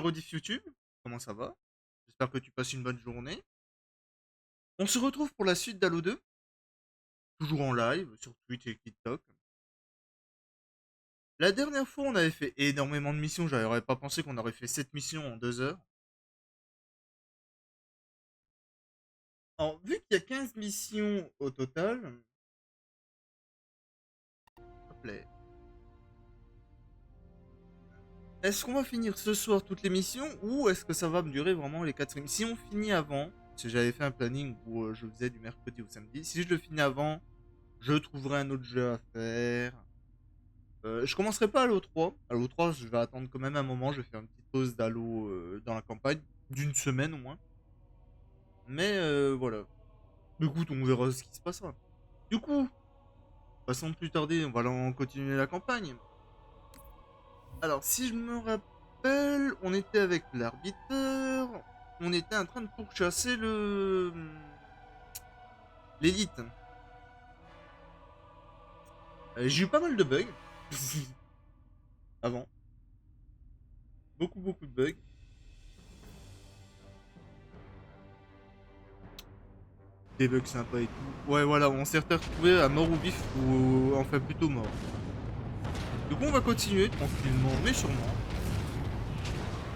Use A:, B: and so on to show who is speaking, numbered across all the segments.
A: Rediff YouTube, comment ça va? J'espère que tu passes une bonne journée. On se retrouve pour la suite d'Halo 2, toujours en live sur Twitch et TikTok. La dernière fois, on avait fait énormément de missions, j'aurais pas pensé qu'on aurait fait 7 missions en 2 heures. Alors, vu qu'il y a 15 missions au total, hop là, est-ce qu'on va finir ce soir toutes les missions ou est-ce que ça va me durer vraiment les 4 missions? Si on finit avant, parce que j'avais fait un planning où je faisais du mercredi au samedi, si je le finis avant, je trouverai un autre jeu à faire. Je commencerai pas Halo 3. Halo 3, je vais attendre quand même un moment. Je vais faire une petite pause d'Halo dans la campagne, d'une semaine au moins. Mais voilà. Écoute, on verra ce qui se passera. Du coup, passons plus tarder, on va en continuer la campagne. Alors, si je me rappelle, on était avec l'arbitre. On était en train de pourchasser l'élite. J'ai eu pas mal de bugs. Avant. Beaucoup de bugs. Des bugs sympas et tout. Ouais, voilà, on s'est retrouvé à mort ou vif, ou enfin plutôt mort. Du coup, on va continuer tranquillement, mais sûrement.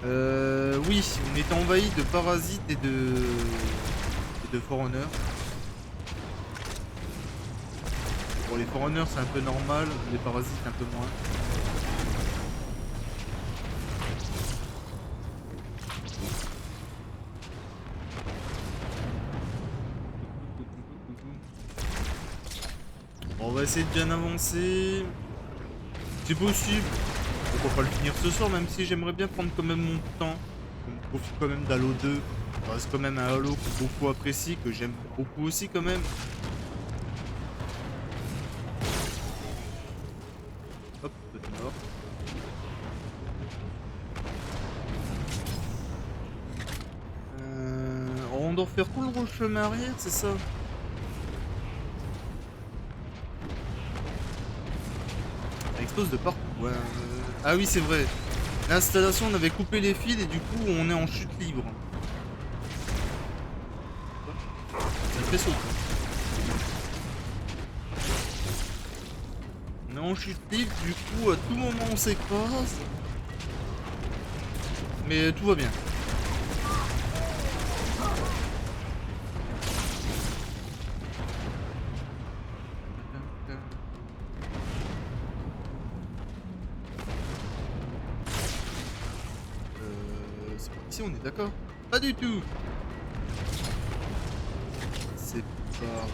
A: Oui, on était envahi de parasites et de Forerunners. Bon, les Forerunners, c'est un peu normal, les parasites, un peu moins. Bon, on va essayer de bien avancer. C'est possible. Pourquoi pas le finir ce soir, même si j'aimerais bien prendre quand même mon temps. On profite quand même d'Halo 2. Ça reste quand même un Halo que beaucoup apprécient, que j'aime beaucoup aussi quand même. Hop, petit mort. On doit faire tout le chemin arrière, c'est ça? Ça explose de partout. Ouais, ah oui, c'est vrai. L'installation, on avait coupé les fils et du coup, on est en chute libre. Ça fait sauter. On est en chute libre, du coup, à tout moment, on s'écrase. Mais tout va bien. C'est pas ici, on est d'accord? Pas du tout. C'est pas...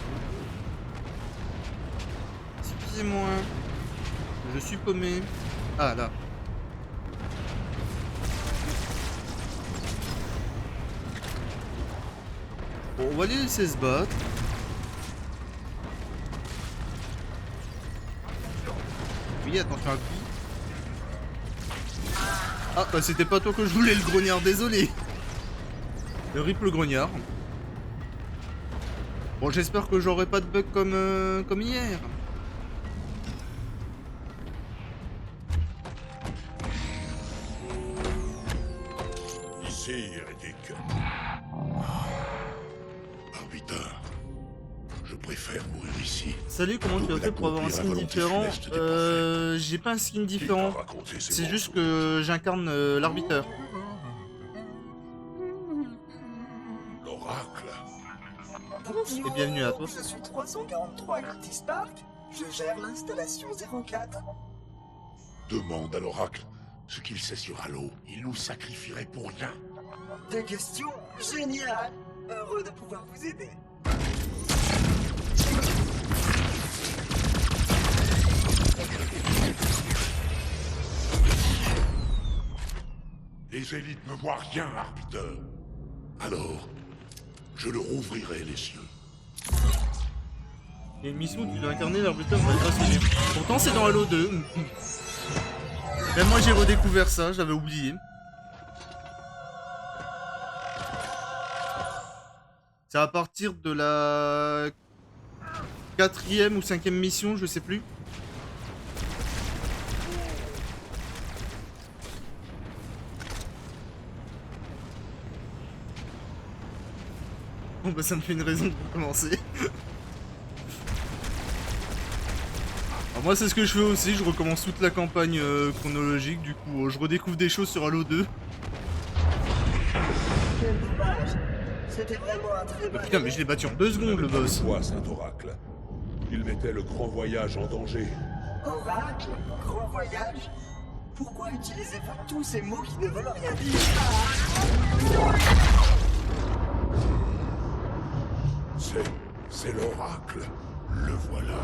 A: Excusez-moi. Je suis paumé. Ah, là. Bon, on va les laisser se battre. Oui, attention à lui. Ah, bah c'était pas toi que je voulais, le grognard, désolé. Le rip le grognard. Bon, j'espère que j'aurai pas de bug comme hier.
B: Ici, Hérétique. Arbitre, je préfère mourir ici.
A: Salut, comment tu as fait pour avoir un skin différent? J'ai pas un skin différent. C'est juste que j'incarne l'arbiteur.
B: L'oracle.
A: Et bienvenue à toi.
C: Je suis 343 Curtis Park. Je gère l'installation 04.
B: Demande à l'oracle ce qu'il sait sur Halo. Il nous sacrifierait pour rien.
C: Des questions géniales. Heureux de pouvoir vous aider.
B: Les élites ne voient rien, arbitre. Alors, je leur ouvrirai les cieux.
A: Il y a une mission où tu dois incarner l'arbiteur de la Seigneur. Pourtant, c'est dans Halo 2. Même moi, j'ai redécouvert ça, j'avais oublié. C'est à partir de la 4e ou 5e mission, je sais plus. Bon bah ça me fait une raison pour commencer. Alors moi c'est ce que je fais aussi, je recommence toute la campagne chronologique, du coup je redécouvre des choses sur Halo 2.
C: Quel dommage. C'était vraiment un très bon.
A: Putain mais je l'ai battu en 2 secondes le boss.
B: Toi, Saint-Oracle. Il mettait le grand voyage en danger.
C: Oracle, grand voyage. Pourquoi utilisez-vous tous ces mots qui ne veulent rien dire?
B: C'est l'oracle. Le voilà.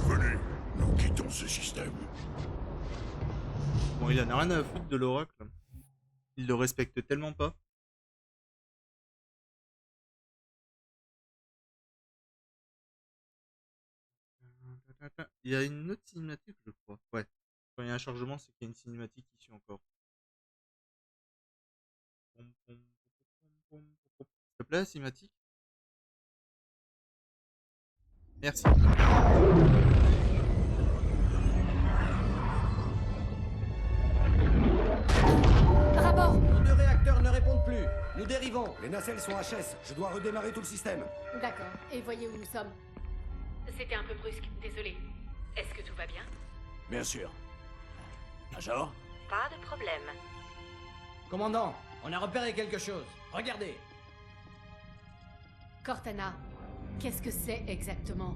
B: Venez, nous quittons ce système.
A: Bon il en a rien à foutre de l'oracle. Il le respecte tellement pas. Il y a une autre cinématique je crois. Ouais. Quand il y a un chargement c'est qu'il y a une cinématique qui suit encore. S'il te plaît, cinématique. Merci.
D: Rapport.
E: Nos 2 réacteurs ne répondent plus. Nous dérivons. Les nacelles sont HS. Je dois redémarrer tout le système.
D: D'accord. Et voyez où nous sommes.
F: C'était un peu brusque, désolé. Est-ce que tout va bien?
E: Bien sûr. Major?
F: Pas de problème.
E: Commandant, on a repéré quelque chose. Regardez.
D: Cortana, qu'est-ce que c'est exactement?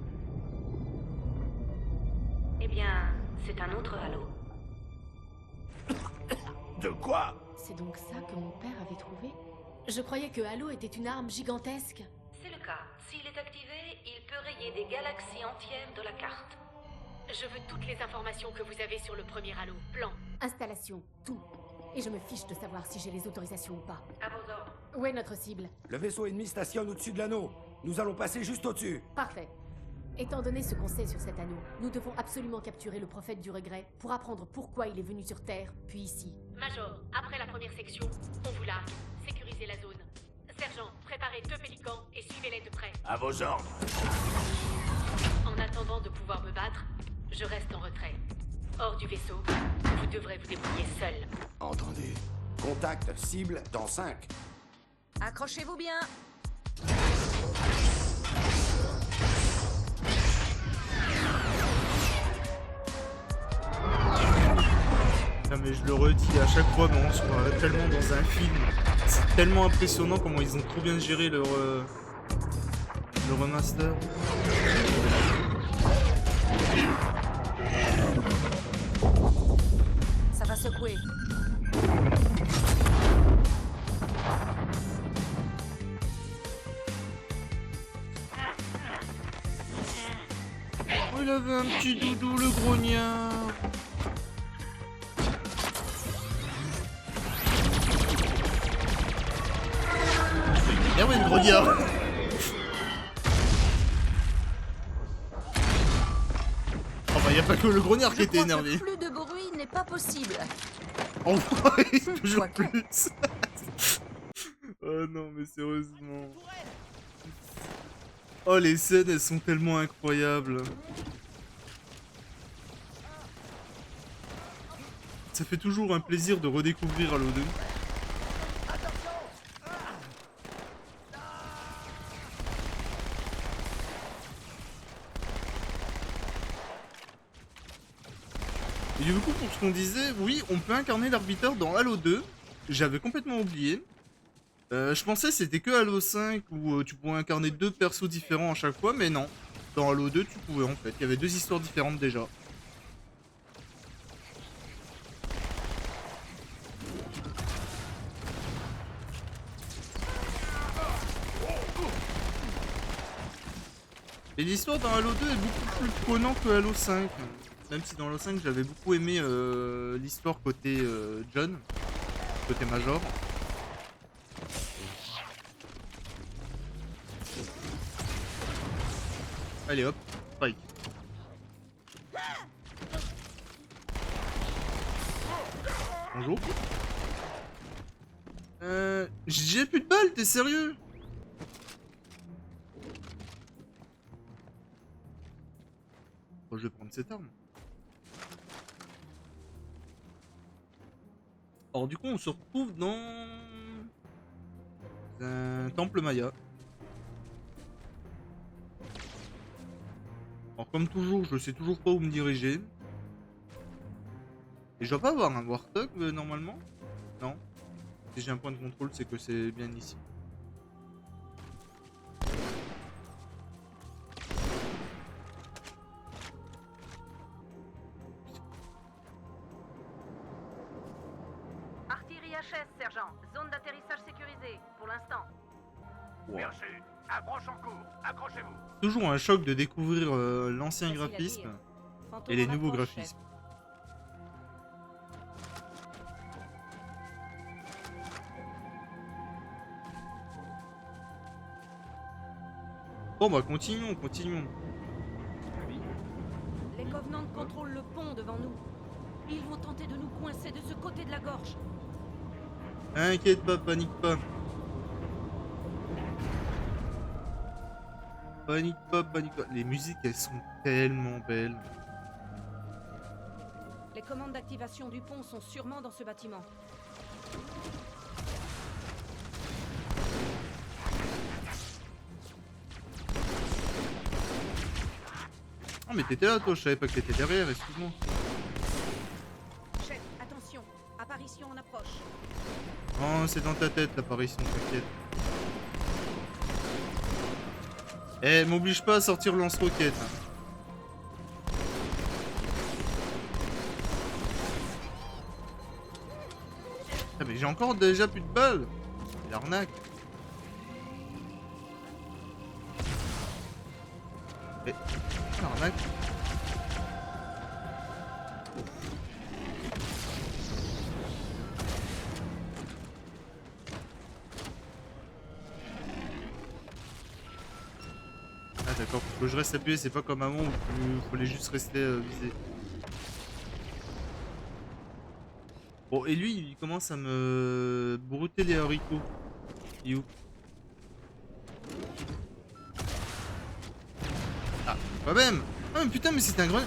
F: Eh bien, c'est un autre Halo.
E: De quoi?
D: C'est donc ça que mon père avait trouvé? Je croyais que Halo était une arme gigantesque.
F: C'est le cas. S'il est activé, il peut rayer des galaxies entières de la carte. Je veux toutes les informations que vous avez sur le premier Halo. Plan,
D: Installation, tout. Et je me fiche de savoir si j'ai les autorisations ou pas.
F: à vos ordres.
D: Où est notre cible?
E: Le vaisseau ennemi stationne au-dessus de l'anneau. Nous allons passer juste au-dessus.
D: Parfait. Étant donné ce qu'on sait sur cet anneau, nous devons absolument capturer le prophète du regret pour apprendre pourquoi il est venu sur Terre, puis ici.
F: Major, après la première section, on vous largue. Sécurisez la zone. Sergent, préparez 2 pélicans et suivez-les de près.
E: À vos ordres.
F: En attendant de pouvoir me battre, je reste en retrait. Hors du vaisseau, vous devrez vous débrouiller seul.
E: Entendu. Contact cible dans 5.
F: Accrochez-vous bien.
A: Non mais je le redis à chaque fois, mais on se croirait tellement dans un film. C'est tellement impressionnant comment ils ont trop bien géré leur le remaster.
F: Ça va secouer.
A: Oh, il avait un petit doudou, le grognard. Ah ouais, le grognard. Oh bah y a pas que le grognard qui était énervé.
F: Plus de bruit n'est pas possible.
A: Oh ouais, toujours
F: Quoique.
A: plus. Oh non mais sérieusement. Oh les scènes elles sont tellement incroyables. Ça fait toujours un plaisir de redécouvrir Halo 2. Et du coup, pour ce qu'on disait, oui, on peut incarner l'arbitre dans Halo 2. J'avais complètement oublié. Je pensais que c'était que Halo 5 où tu pouvais incarner 2 persos différents à chaque fois, mais non. Dans Halo 2, tu pouvais en fait. Il y avait 2 histoires différentes déjà. Et l'histoire dans Halo 2 est beaucoup plus prenante que Halo 5. Même si dans Halo 5 j'avais beaucoup aimé l'histoire côté John, côté Major. Allez hop, strike. Bonjour. J'ai plus de balles, t'es sérieux? Bon, je vais prendre cette arme. Alors du coup on se retrouve dans C'est un temple maya. Alors comme toujours, je sais toujours pas où me diriger. Et je dois pas avoir un Warthog normalement? Non. Si j'ai un point de contrôle, c'est que c'est bien ici.
F: Artillerie HS, sergent. Zone d'atterrissage sécurisée, pour l'instant.
B: Merci. Approche en cours. Accrochez-vous.
A: Toujours un choc de découvrir l'ancien
D: Facile à
A: graphisme
D: lire. Fantôme
A: et les
D: en
A: nouveaux
D: approche,
A: graphismes. Bon bah continuons.
G: Les Covenants contrôlent le pont devant nous. Ils vont tenter de nous coincer de ce côté de la gorge.
A: Inquiète pas, panique pas. Panique pas. Les musiques, elles sont tellement belles.
G: Les commandes d'activation du pont sont sûrement dans ce bâtiment.
A: Ah mais t'étais là toi, je savais pas que t'étais derrière, excuse-moi.
G: Chef, attention. Apparition en approche.
A: Oh, c'est dans ta tête l'apparition, t'inquiète. Eh, m'oblige pas à sortir le lance-roquette. Ah mais j'ai encore déjà plus de balles. C'est l'arnaque. Eh, l'arnaque. Ah d'accord, faut que je reste appuyé, c'est pas comme avant où il fallait juste rester visé. Bon, et lui, il commence à me brouter les haricots. Il est où? Ah, quand même! Ah mais putain, mais c'est un grand...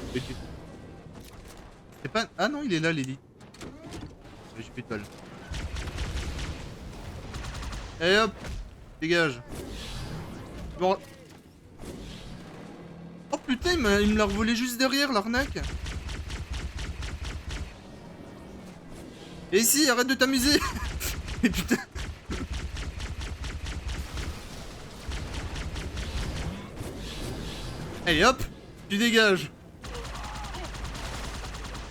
A: C'est pas... Ah non, il est là, Lily. J'ai plus de balles. Et hop! Dégage! Bon... Oh putain, il me l'a revolé juste derrière, l'arnaque! Et ici, arrête de t'amuser! Et putain! Allez hop! Tu dégages!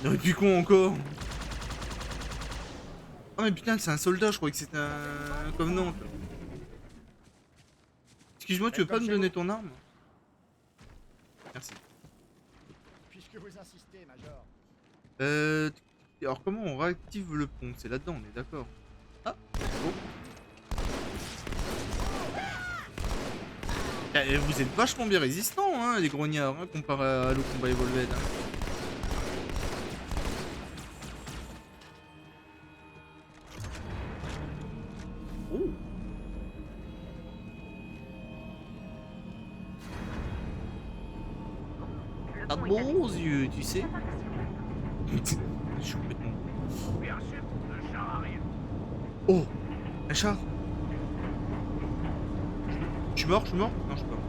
A: Non, et puis con encore! Oh mais putain, c'est un soldat, je croyais que c'était un covenant. Excuse-moi, tu veux pas me donner ton arme? Merci.
E: Puisque vous insistez, Major.
A: Alors comment on réactive le pont? C'est là-dedans, on est d'accord. Ah, bon. Eh, vous êtes vachement bien résistants, hein, les grognards, hein, comparé à le combat Evolved. Hein. Oh. T'as de beaux yeux, tu sais. Je suis complètement...
B: Bien sûr, le char arrive.
A: Oh, un char. Je suis mort? Non, je suis pas mort.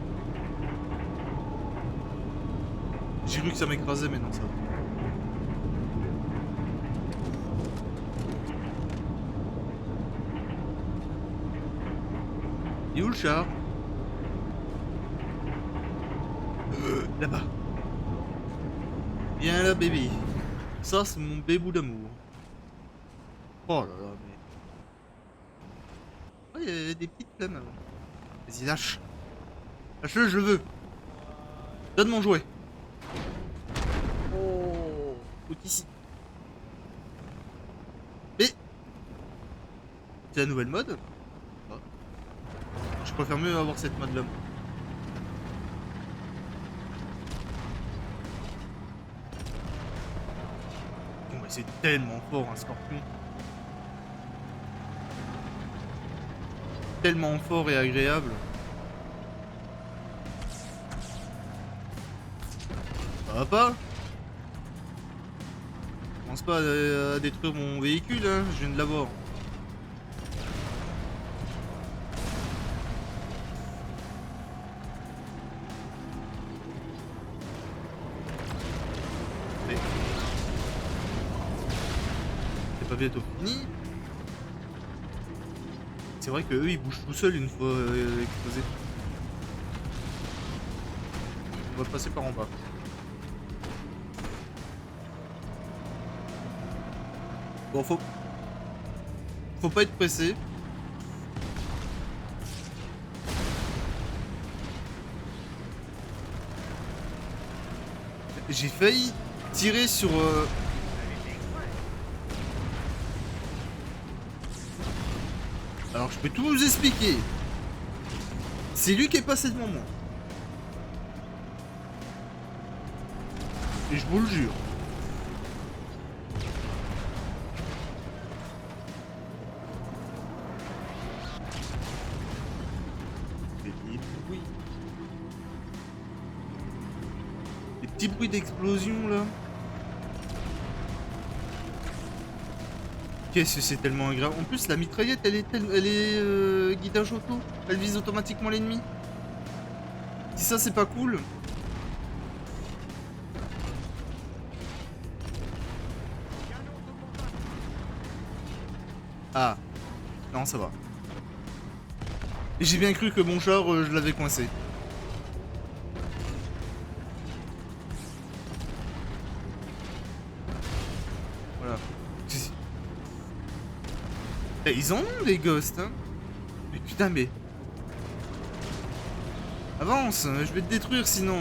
A: J'ai cru que ça m'écrasait, mais non, ça va. Il est où le char? Là-bas. Viens là, bébé. Ça, c'est mon bébou d'amour. Oh là là, mais... Oh, il y a des petites flammes avant. Vas-y, lâche. Lâche-le, je le veux. Donne mon jouet. Oh, tout ici. Mais... C'est la nouvelle mode? Ah. Je préfère mieux avoir cette mode-là. Oh, mais c'est tellement fort, un scorpion. Tellement fort et agréable. Ça va pas? Commence pas à détruire mon véhicule, hein, je viens de l'avoir. bientôt fini. C'est vrai que eux ils bougent tout seuls une fois explosés. On va passer par en bas. Bon, faut pas être pressé. J'ai failli tirer sur... Alors je peux tout vous expliquer. C'est lui qui est passé devant moi. Et je vous le jure. Des petits bruits d'explosion là. Qu'est-ce que c'est tellement agréable. En plus la mitraillette elle est guidage auto. Elle vise automatiquement l'ennemi. Si ça c'est pas cool. Ah. Non ça va. Et j'ai bien cru que mon char je l'avais coincé. Voilà. Eh, ils en ont des ghosts hein. Mais putain mais... Avance, je vais te détruire sinon.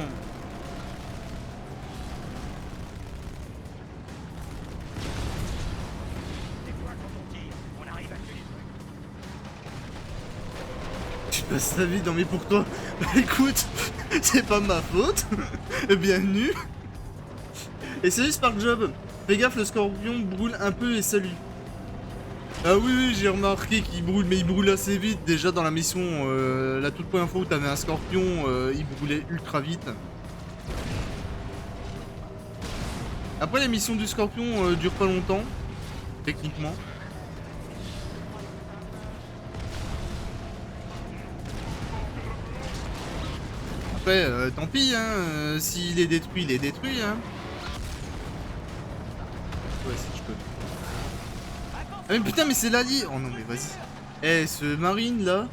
A: Tu passes ta vie dans mes pour toi. Bah écoute, c'est pas ma faute. Bienvenue. Et salut Spark Job. Fais gaffe, le scorpion brûle un peu et salut. Ah oui, oui j'ai remarqué qu'il brûle, mais il brûle assez vite. Déjà dans la mission, la toute première fois où t'avais un scorpion, il brûlait ultra vite. Après, les missions du scorpion durent pas longtemps, techniquement. Après, tant pis, hein, s'il est détruit, il est détruit, hein. Ouais, si je peux. Ah mais putain mais c'est l'allié. Oh non mais vas-y. Eh ce marine là.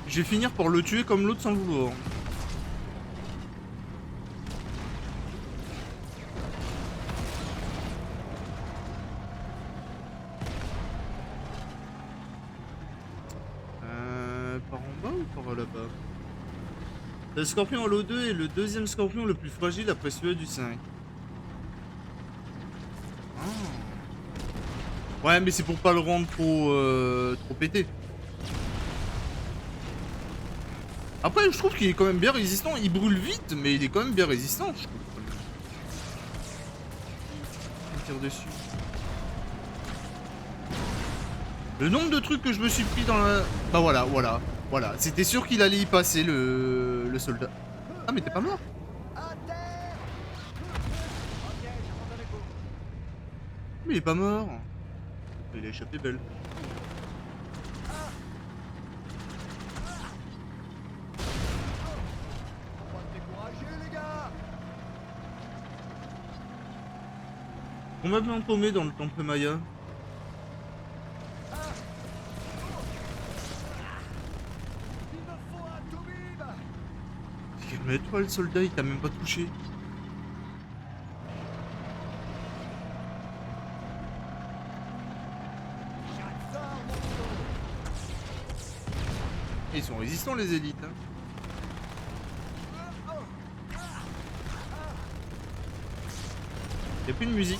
A: Je vais finir par le tuer comme l'autre sans le vouloir. Par en bas ou par là-bas? Le scorpion Halo 2 est le deuxième scorpion le plus fragile après celui du 5. Ah. Ouais mais c'est pour pas le rendre trop pété. Après je trouve qu'il est quand même bien résistant. Il brûle vite mais il est quand même bien résistant je trouve. Il tire dessus. Le nombre de trucs que je me suis pris dans la... Bah voilà, voilà. Voilà, c'était sûr qu'il allait y passer le soldat. Ah mais t'es pas mort. Mais il est pas mort. Il a échappé belle. On m'a bien paumé dans le temple Maya. Mais toi le soldat il t'a même pas touché. Et ils sont résistants les élites hein. Y'a plus de musique.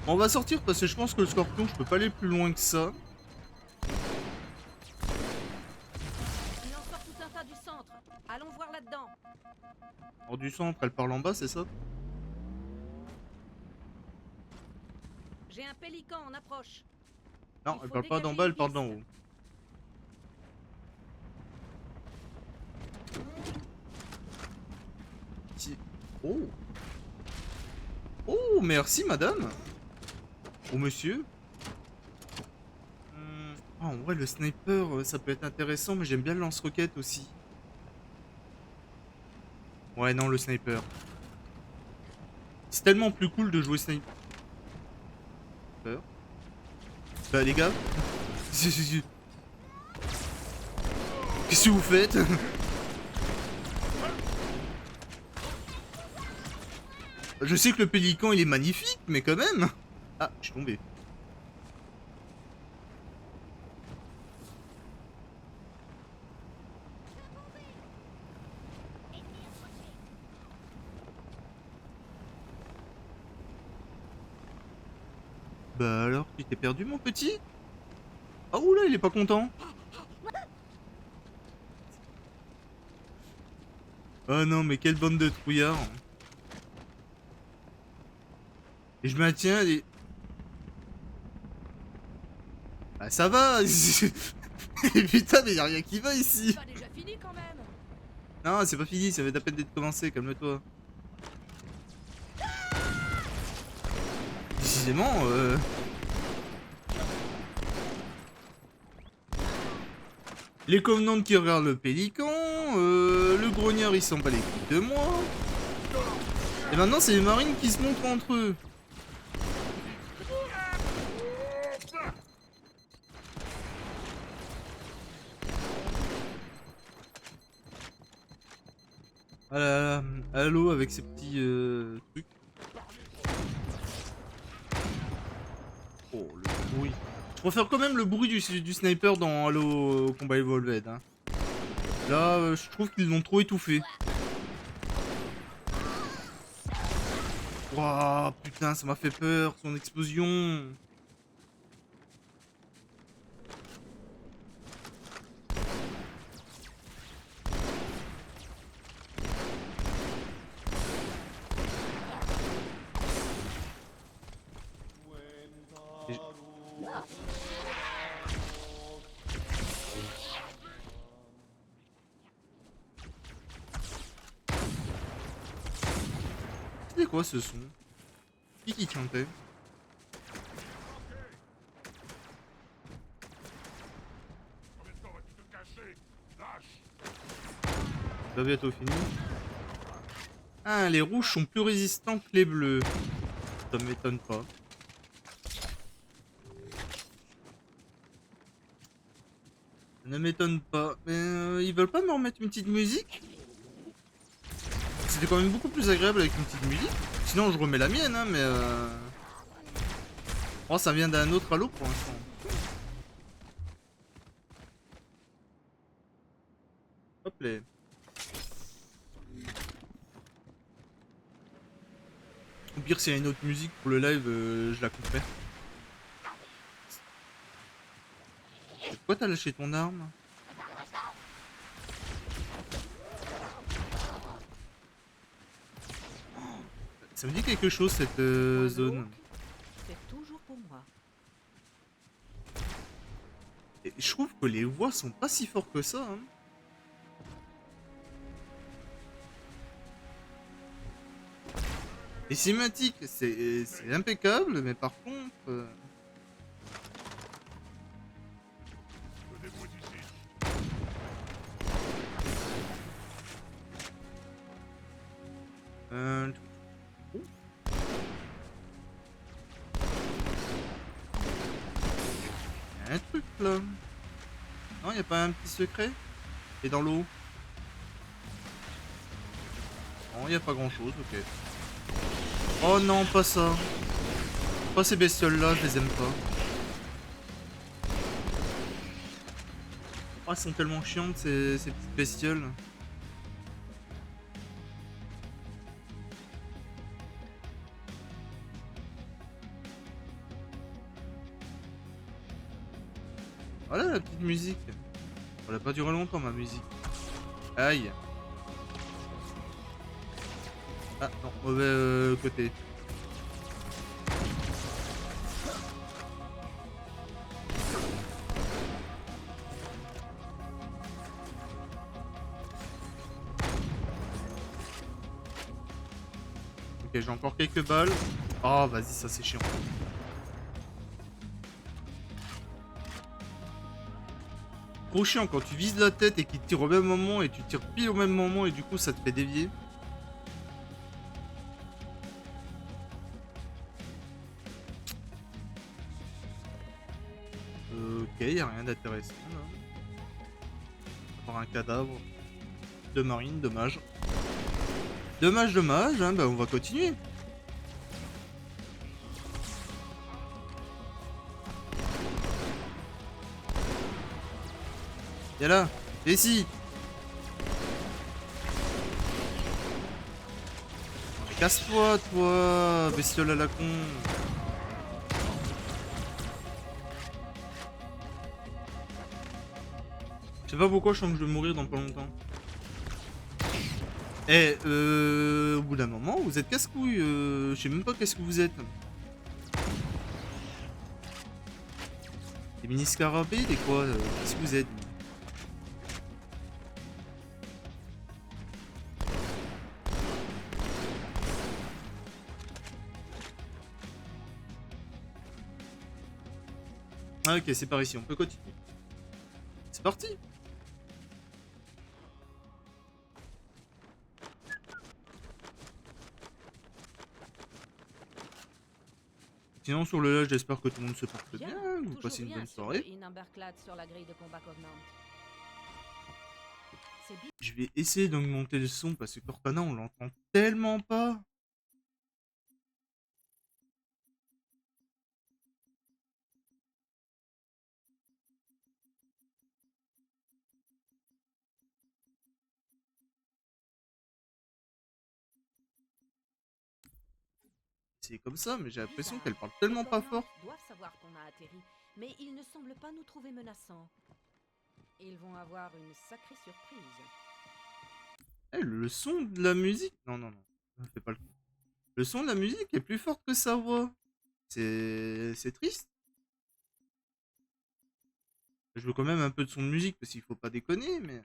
A: Bon, on va sortir parce que je pense que le scorpion je peux pas aller plus loin que ça.
G: Il en sort tout un tas du centre. Allons voir là-dedans.
A: Hors du centre, elle parle en bas, c'est ça?
G: J'ai un pélican en approche.
A: Non, elle parle pas d'en bas, elle parle d'en haut. Si... Oh! Oh, merci madame! Oh monsieur! Oh, en vrai, le sniper, ça peut être intéressant, mais j'aime bien le lance-roquette aussi. Ouais, non, le sniper. C'est tellement plus cool de jouer sniper. Bah les gars. Qu'est-ce que vous faites? Je sais que le pélican il est magnifique, mais quand même. Ah, je suis tombé. Bah alors, tu t'es perdu mon petit? Ah oula, il est pas content. Oh non, mais quelle bande de trouillards. Et je maintiens et... Bah ça va. Putain, mais y'a rien qui va ici.
G: Pas déjà fini quand même.
A: Non, c'est pas fini, ça va à peine d'être commencé, calme-toi. Décidément, les Covenants qui regardent le pélican, le grognard il s'en bat les couilles de moi. Et maintenant c'est les marines qui se montrent entre eux. À l'eau avec ces petits trucs. Oh le bruit. Je préfère quand même le bruit du sniper dans Halo Combat Evolved. Hein. Là, je trouve qu'ils l'ont trop étouffé. Waouh, putain, ça m'a fait peur, son explosion. C'est quoi ce son? Qui chantait?
B: Combien de temps vas-tu te cacher? Lâche!
A: Ça va bientôt fini. Ah, les rouges sont plus résistants que les bleus. Ça m'étonne pas. Ça ne m'étonne pas. Mais ils veulent pas me remettre une petite musique? C'était quand même beaucoup plus agréable avec une petite musique. Sinon je remets la mienne, hein, mais oh, ça vient d'un autre Halo pour l'instant. Hop là. Au pire, s'il y a une autre musique pour le live, je la couperai. Pourquoi t'as lâché ton arme? Ça me dit quelque chose cette zone.
G: C'est toujours pour moi.
A: Et je trouve que les voix sont pas si forts que ça. Hein. Les cinématiques, c'est impeccable, mais par contre...
B: Je débrouille d'ici.
A: Oh. Y a un truc là. Non, y a pas un petit secret? Et dans l'eau? Non, y a pas grand chose, ok. Oh non, pas ça. Pas ces bestioles là, je les aime pas. Oh, elles sont tellement chiantes ces petites bestioles. Voilà la petite musique. Elle a pas duré longtemps ma musique. Aïe. Ah non, mauvais côté. Ok, j'ai encore quelques balles. Oh, vas-y, ça c'est chiant. Trop chiant quand tu vises la tête et qu'il tire au même moment et tu tires pile au même moment et du coup ça te fait dévier. Ok, y a rien d'intéressant là. À part un cadavre de marine, dommage. Dommage, hein, bah on va continuer. Viens là, viens ici. Casse-toi, toi, bestiole à la con. Je sais pas pourquoi je sens que je vais mourir dans pas longtemps. Eh, au bout d'un moment, vous êtes casse-couille. Je sais même pas qu'est-ce que vous êtes. Des mini-scarabées, des quoi qu'est-ce que vous êtes? Ah ok, c'est par ici, on peut continuer. C'est parti. Sinon sur le live, j'espère que tout le monde se porte bien, vous
G: toujours
A: passez une
G: bien
A: bonne
G: sur
A: soirée.
G: le Inamberklad sur la grille de combat Covenant. C'est bien.
A: Je vais essayer d'augmenter le son parce que Cortana on l'entend tellement pas. C'est comme ça, mais j'ai l'impression
G: Bizarre.
A: qu'elle parle tellement
G: Les
A: pas
G: Covenants
A: fort.
G: doivent savoir qu'on a atterri, mais ils ne semblent pas nous trouver menaçants. Ils vont avoir une sacrée surprise.
A: Eh, le son de la musique. Non, non, non. Ne fais pas le coup. Le son de la musique est plus fort que sa voix. C'est triste. Je veux quand même un peu de son de musique parce qu'il faut pas déconner, mais.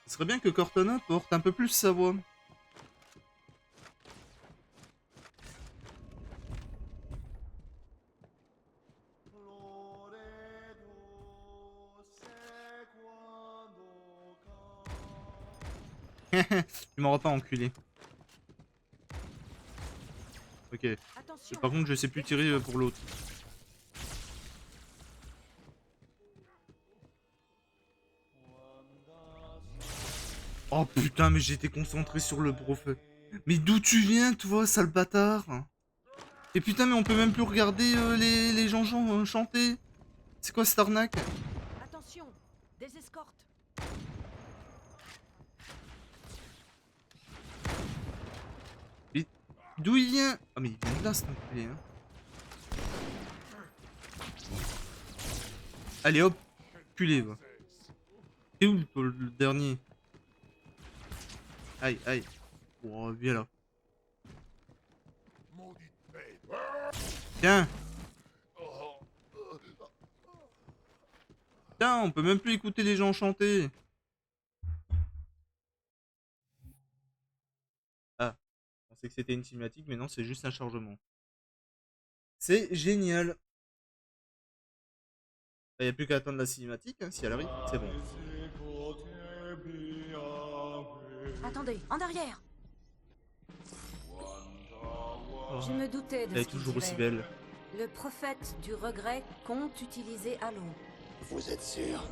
A: Ce serait bien que Cortana porte un peu plus sa voix. Tu m'auras pas enculé. Ok.
G: Attention.
A: Par contre, je sais plus tirer pour l'autre. Oh putain, mais j'étais concentré sur le prophète. Mais d'où tu viens, toi, sale bâtard? Et putain, mais on peut même plus regarder les gens chanter. C'est quoi cette arnaque?
G: Attention, des escortes.
A: D'où il vient? Ah mais il vient de là, cet enculé, hein. Allez hop, culé, va. C'est où le dernier? Aïe, aïe. Oh, viens là. Tiens. Tiens, on peut même plus écouter les gens chanter. Ah, je pensais que c'était une cinématique, mais non, c'est juste un chargement. C'est génial. Il n'y a plus qu'à attendre la cinématique, hein, si elle arrive, c'est bon.
H: Attendez, en arrière.
A: Oh,
H: Je me doutais de
A: elle est
H: ce qu'il
A: toujours aussi
H: dirait.
A: belle.
H: Le prophète du regret compte utiliser Halo.
B: Vous êtes sûr?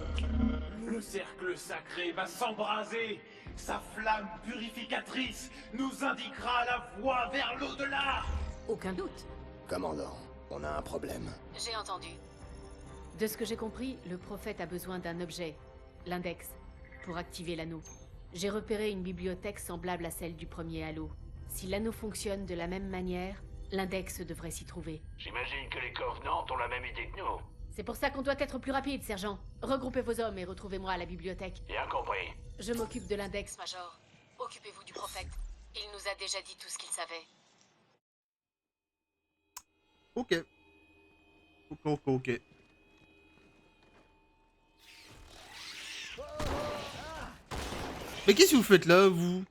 I: Le cercle sacré va s'embraser. Sa flamme purificatrice nous indiquera la voie vers l'au-delà.
H: Aucun doute.
E: Commandant, on a un problème.
D: J'ai entendu. De ce que j'ai compris, le prophète a besoin d'un objet, l'index, pour activer l'anneau. J'ai repéré une bibliothèque semblable à celle du premier Halo. Si l'anneau fonctionne de la même manière, l'index devrait s'y trouver.
I: J'imagine que les Covenants ont la même idée que nous.
D: C'est pour ça qu'on doit être plus rapide, sergent. Regroupez vos hommes et retrouvez-moi à la bibliothèque.
I: Bien compris.
D: Je m'occupe de l'index, Major. Occupez-vous du prophète. Il nous a déjà dit tout ce qu'il savait.
A: Ok. Ok. Mais qu'est-ce que vous faites là, vous?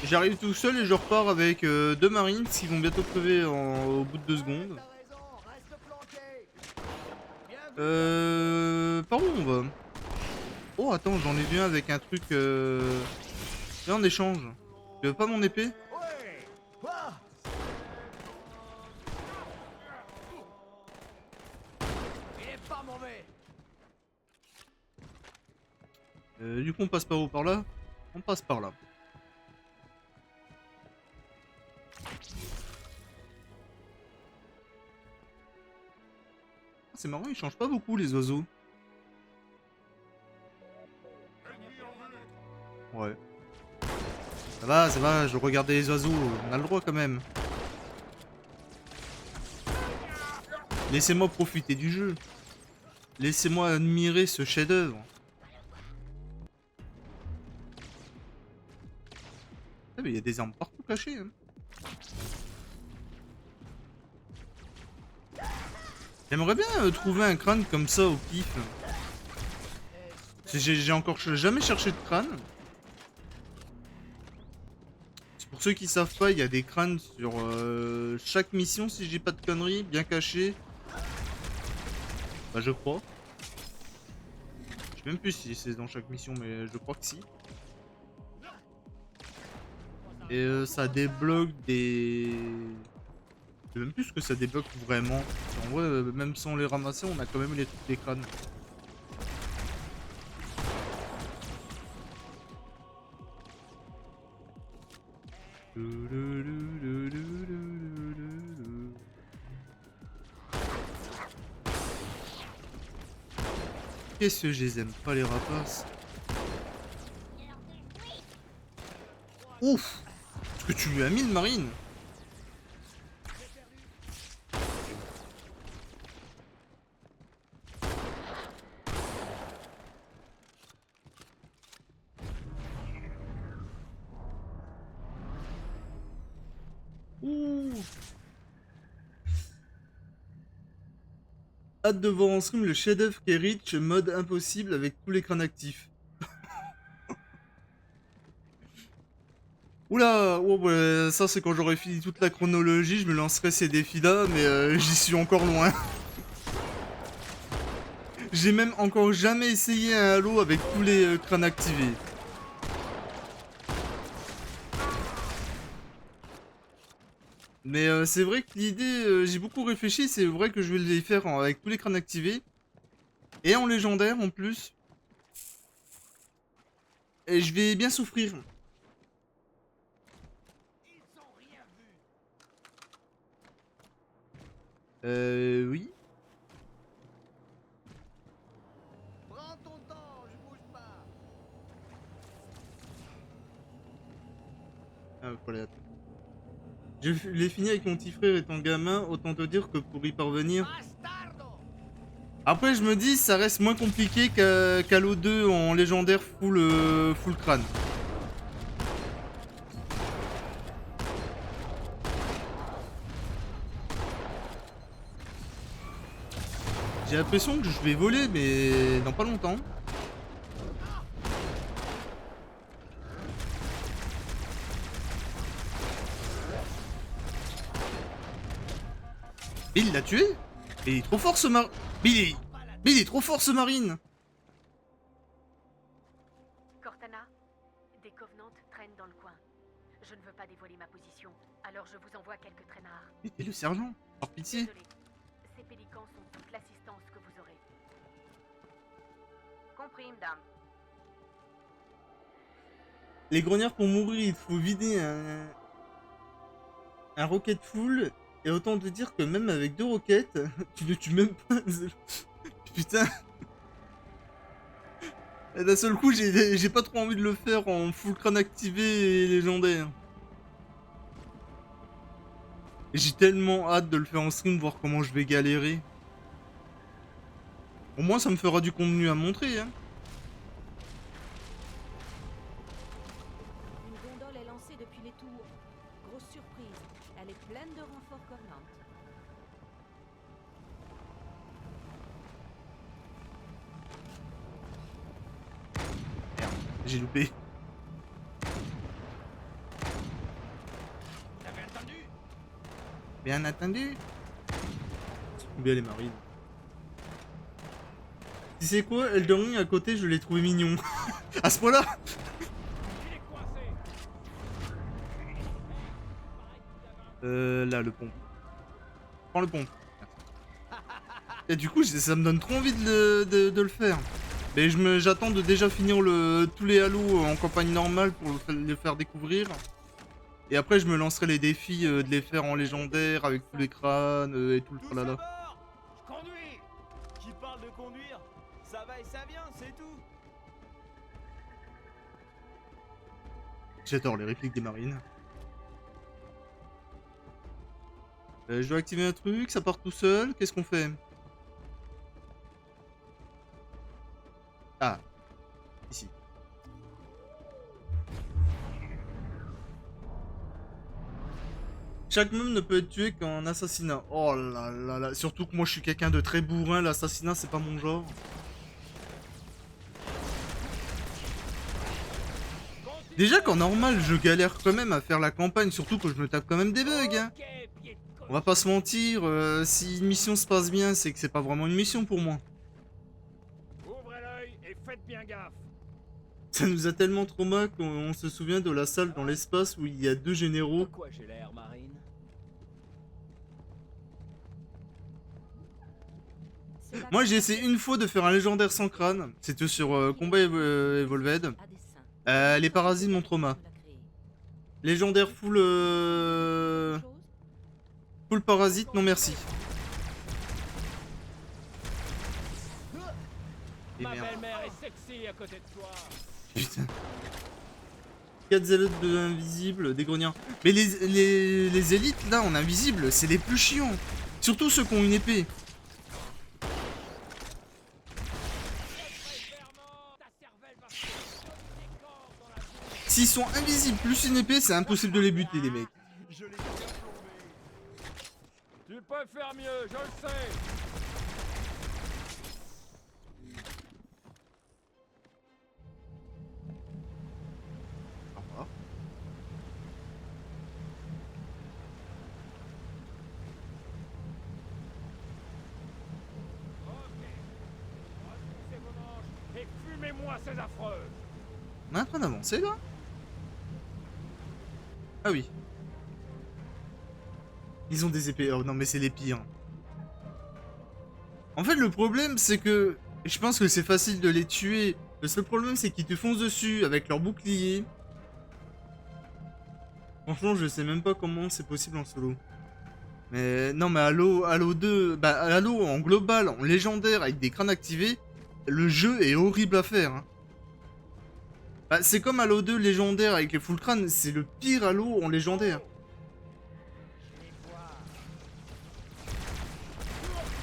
A: J'arrive tout seul et je repars avec deux marines qui vont bientôt crever au bout de 2 secondes. Par où on va? Oh attends, j'en ai vu un avec un truc Viens en échange. Tu veux pas mon épée? Du coup, on passe par où? Par là? On passe par là. C'est marrant, ils changent pas beaucoup les oiseaux. Ouais. Ça va, je regardais les oiseaux, on a le droit quand même. Laissez-moi profiter du jeu. Laissez-moi admirer ce chef-d'œuvre. Ah mais il y a des armes partout cachées. Hein. J'aimerais bien trouver un crâne comme ça au pif. J'ai encore jamais cherché de crâne. Pour ceux qui savent pas, il y a des crânes sur chaque mission, si je dis pas de conneries, bien cachés. Bah je crois. Je sais même plus si c'est dans chaque mission, mais je crois que si. Et ça débloque des... Je sais même plus ce que ça débloque vraiment. En vrai, même sans les ramasser, on a quand même les trucs des crânes. Qu'est-ce que je les aime pas les rapaces. Ouf! Est-ce que tu lui as mis une marine? Ouh! Hâte de voir en stream le chef-d'œuvre qu'est Reach, mode impossible avec tous les crânes actifs. Oula, oh ouais, ça c'est quand j'aurai fini toute la chronologie, je me lancerai ces défis-là, mais j'y suis encore loin. J'ai même encore jamais essayé un Halo avec tous les crânes activés. Mais c'est vrai que l'idée, j'ai beaucoup réfléchi, c'est vrai que je vais les faire avec tous les crânes activés. Et en légendaire en plus. Et je vais bien souffrir. Oui.
E: Prends ton temps, je bouge pas.
A: Ah, faut aller attendre. Je l'ai fini avec mon petit frère étant gamin, autant te dire que pour y parvenir... Après je me dis, ça reste moins compliqué qu'Halo 2 en légendaire full crâne. J'ai l'impression que je vais voler, mais dans pas longtemps. Et il l'a tué? Mais il est trop fort ce mar... Mais il est trop fort ce marine!
D: Cortana, des Covenants traînent dans le coin. Je ne veux pas dévoiler ma position, alors je vous envoie quelques traînards.
A: Et le sergent, par pitié.
D: Désolé, ces pélicans sont toute l'assistance que vous aurez.
H: Compris, madame.
A: Les grognards pour mourir, il faut vider un rocket full. Et autant te dire que même avec 2 roquettes, tu ne tues même pas. Putain. Et d'un seul coup, j'ai pas trop envie de le faire en full crâne activé et légendaire. Et j'ai tellement hâte de le faire en stream, voir comment je vais galérer. Au moins, ça me fera du contenu à montrer, hein.
G: Une gondole est lancée depuis les tours. Grosse surprise, elle est pleine de renforts Covenant.
A: Merde, j'ai loupé. Bien entendu. Bien les marines. Tu sais quoi, Elden Ring à côté, je l'ai trouvé mignon. À ce point-là. Là, le pont. Prends le pont. Et du coup, ça me donne trop envie de le faire. Mais j'attends de déjà finir tous les Halo en campagne normale pour les faire découvrir. Et après, je me lancerai les défis de les faire en légendaire avec tous les crânes et tout le tralala.
I: Je conduis. Qui parle de conduire? Ça va et ça vient, c'est tout.
A: J'adore les répliques des marines. Je dois activer un truc, ça part tout seul. Qu'est-ce qu'on fait? Ah, ici. Chaque mob ne peut être tué qu'en assassinat. Oh là là là. Surtout que moi je suis quelqu'un de très bourrin, l'assassinat c'est pas mon genre. Déjà qu'en normal je galère quand même à faire la campagne, surtout que je me tape quand même des bugs. Hein. On va pas se mentir, si une mission se passe bien, c'est que c'est pas vraiment une mission pour moi.
I: Ouvrez l'œil et faites bien gaffe.
A: Ça nous a tellement trauma qu'on se souvient de la salle dans l'espace où il y a 2 généraux.
I: Quoi j'ai l'air, Marine?
A: Moi j'ai essayé une fois de faire un légendaire sans crâne, c'était sur Combat Evolved. Les parasites mon trauma. Légendaire full parasite, non merci. Et
I: Ma
A: merde.
I: belle-mère est sexy à côté de toi.
A: Putain. 4 zélotes de invisibles, des grognards. Mais les élites là en invisible, c'est les plus chiants. Surtout ceux qui ont une épée. S'ils sont invisibles plus une épée, c'est impossible de les buter les mecs.
I: Je l'ai déjà plombé. Tu peux faire mieux, je le sais.
A: Au revoir.
I: Retroussez vos manches et fumez-moi ces affreux.
A: On est en train d'avancer là? Ah oui. Ils ont des épées. Oh non mais c'est les pires. En fait le problème c'est que je pense que c'est facile de les tuer. Le seul problème c'est qu'ils te foncent dessus avec leur bouclier. Franchement je sais même pas comment c'est possible en solo. Mais non mais Halo 2, bah Halo en global, en légendaire avec des crânes activés, le jeu est horrible à faire. Hein. Bah, c'est comme Halo 2 légendaire avec les full crânes, c'est le pire Halo en légendaire.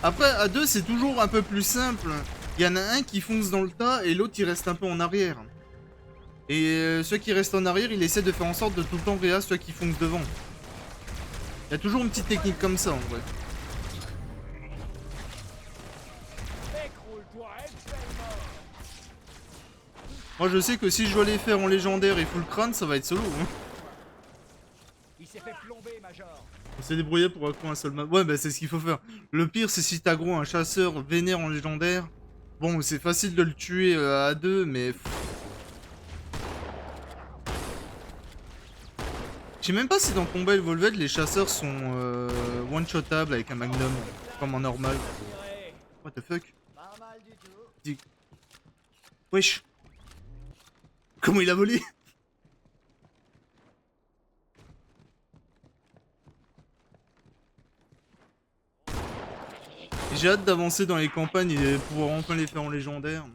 A: Après, à 2, c'est toujours un peu plus simple. Il y en a un qui fonce dans le tas et l'autre il reste un peu en arrière. Et ceux qui restent en arrière, il essaie de faire en sorte de tout le temps réa ceux qui foncent devant. Il y a toujours une petite technique comme ça en vrai. Moi je sais que si je dois les faire en légendaire et full crâne, ça va être solo. Hein.
I: Il s'est fait plomber, Major.
A: On s'est débrouillé pour accroître un seul map. Ouais, bah c'est ce qu'il faut faire. Le pire, c'est si t'aggro un chasseur vénère en légendaire. Bon, c'est facile de le tuer à 2, mais... Je sais même pas si dans Combat Evolved, les chasseurs sont one-shotables avec un magnum, comme en normal. What the fuck? Wesh. Comment il a volé? J'ai hâte d'avancer dans les campagnes et pouvoir enfin les faire en légendaire.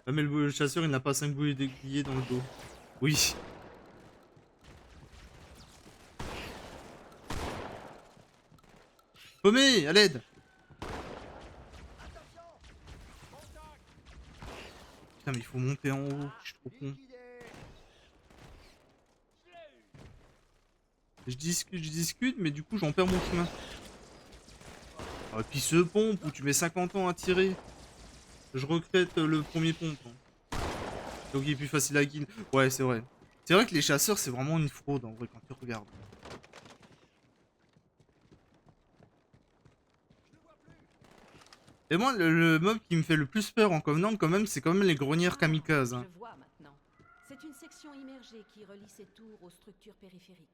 A: Ah mais le chasseur il n'a pas 5 bouées d'aiguillés dans le dos. Oui. Paumé, à l'aide. Putain mais il faut monter en haut, je suis trop con. Je discute, mais du coup j'en perds mon chemin. Ah, et puis ce pompe où tu mets 50 ans à tirer. Je regrette le premier pompe. Hein. Donc il est plus facile à kill. Ouais c'est vrai. C'est vrai que les chasseurs c'est vraiment une fraude en vrai quand tu regardes. Et moi le mob qui me fait le plus peur en Covenant quand même c'est quand même les grenières kamikazes. Hein.
G: Je vois maintenant. C'est une section immergée qui relie ces tours aux structures périphériques.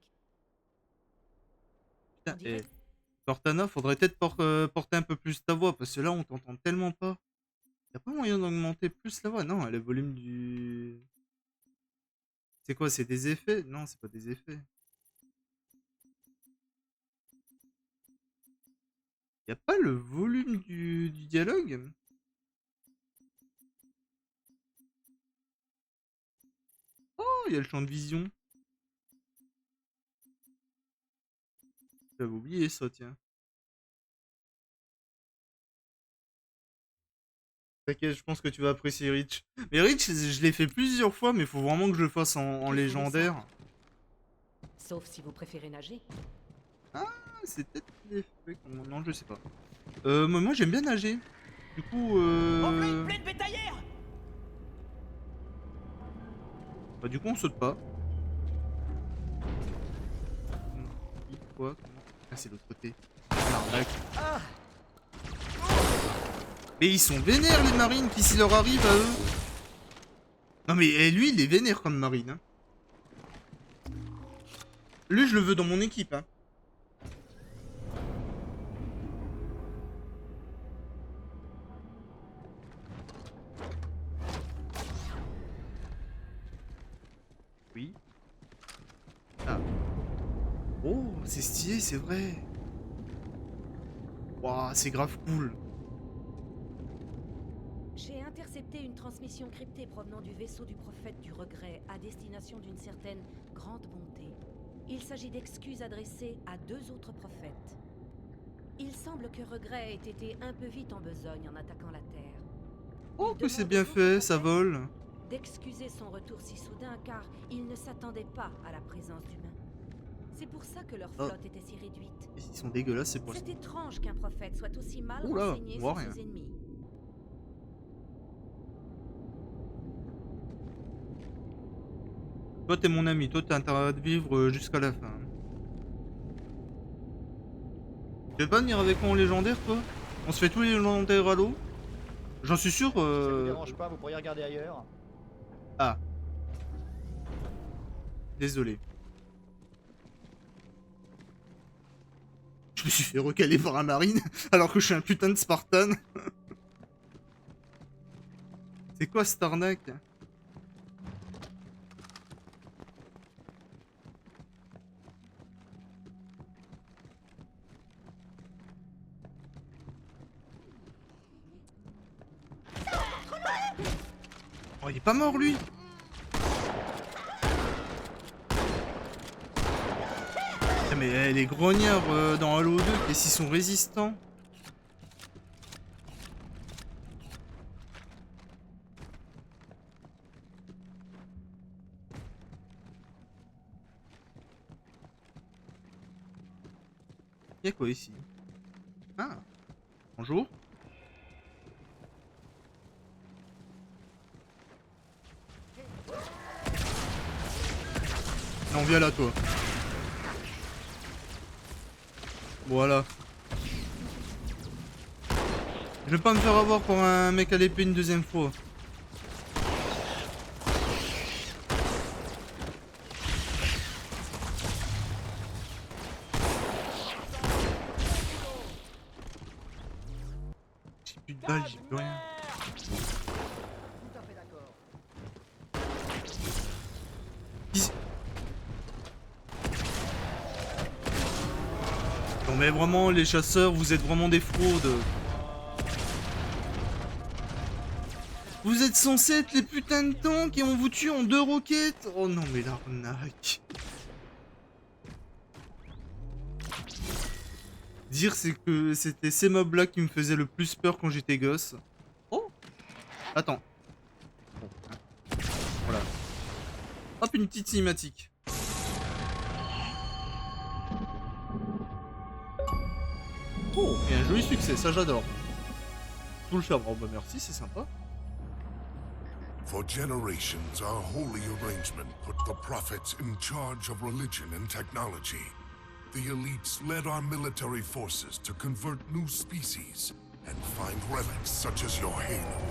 A: Putain, Cortana, faudrait peut-être porter un peu plus ta voix, parce que là, on t'entend tellement pas. Y a pas moyen d'augmenter plus la voix? Non, le volume du... C'est quoi? C'est des effets? Non, c'est pas des effets. Y a pas le volume du dialogue? Oh, y a le champ de vision. J'avais oublié ça, tiens. T'inquiète, je pense que tu vas apprécier Reach. Mais Reach, je l'ai fait plusieurs fois, mais faut vraiment que je le fasse en légendaire.
G: Sauf si vous préférez nager.
A: Ah, c'est peut-être l'effet qu'on... Non, je sais pas. Moi j'aime bien nager. Du coup, bah du coup on saute pas. Quoi? Comment? Ah, c'est l'autre côté. L'arnaque. Mais ils sont vénères les marines, qui s'il leur arrive à eux. Non mais lui il est vénère comme marine. Hein. Lui je le veux dans mon équipe. Hein. Oui. Ah. Oh, c'est stylé, c'est vrai. Waouh, c'est grave cool.
G: J'ai intercepté une transmission cryptée provenant du vaisseau du prophète du regret à destination d'une certaine grande bonté. Il s'agit d'excuses adressées à 2 autres prophètes. Il semble que Regret ait été un peu vite en besogne en attaquant la Terre.
A: Oh,
G: Il
A: que c'est
G: demande
A: bien
G: aux autres
A: fait, ça
G: prophètes
A: vole.
G: d'excuser son retour si soudain car il ne s'attendait pas à la présence d'humains. C'est pour ça que leur flotte était si réduite.
A: Ils sont dégueulasses, ces poissons.
G: C'est étrange qu'un prophète soit aussi mal
A: Oula,
G: renseigné
A: on voit
G: sur
A: rien.
G: ses ennemis.
A: Toi t'es mon ami, toi t'as intérêt de vivre jusqu'à la fin. Tu veux pas venir avec moi en légendaire toi? On se fait tous les légendaires à l'eau? J'en suis sûr.
J: Si ça vous dérange pas, vous pourriez regarder ailleurs.
A: Ah. Désolé. Je me suis fait recaler par un marine alors que je suis un putain de Spartan. C'est quoi cette arnaque? Oh, il est pas mort lui. Putain, mais les grognards dans Halo 2, qu'est-ce qu'ils sont résistants? Y'a quoi ici? Ah, bonjour. Non, viens là, toi. Voilà. Je vais pas me faire avoir pour un mec à l'épée une deuxième fois. J'ai plus de balles, j'ai plus rien. Non mais vraiment, les chasseurs, vous êtes vraiment des fraudes. Vous êtes censés être les putains de tanks et on vous tue en 2 roquettes. Oh non mais l'arnaque. Dire c'est que c'était ces mobs là qui me faisaient le plus peur quand j'étais gosse. Oh. Attends. Voilà. Hop, une petite cinématique. Oh, et un joli succès, ça j'adore. Tout le faire, oh bah merci, c'est sympa.
B: For generations, our holy arrangement put the prophets in charge of religion and technology. The elites led our military forces to convert new species and find relics such as your halo.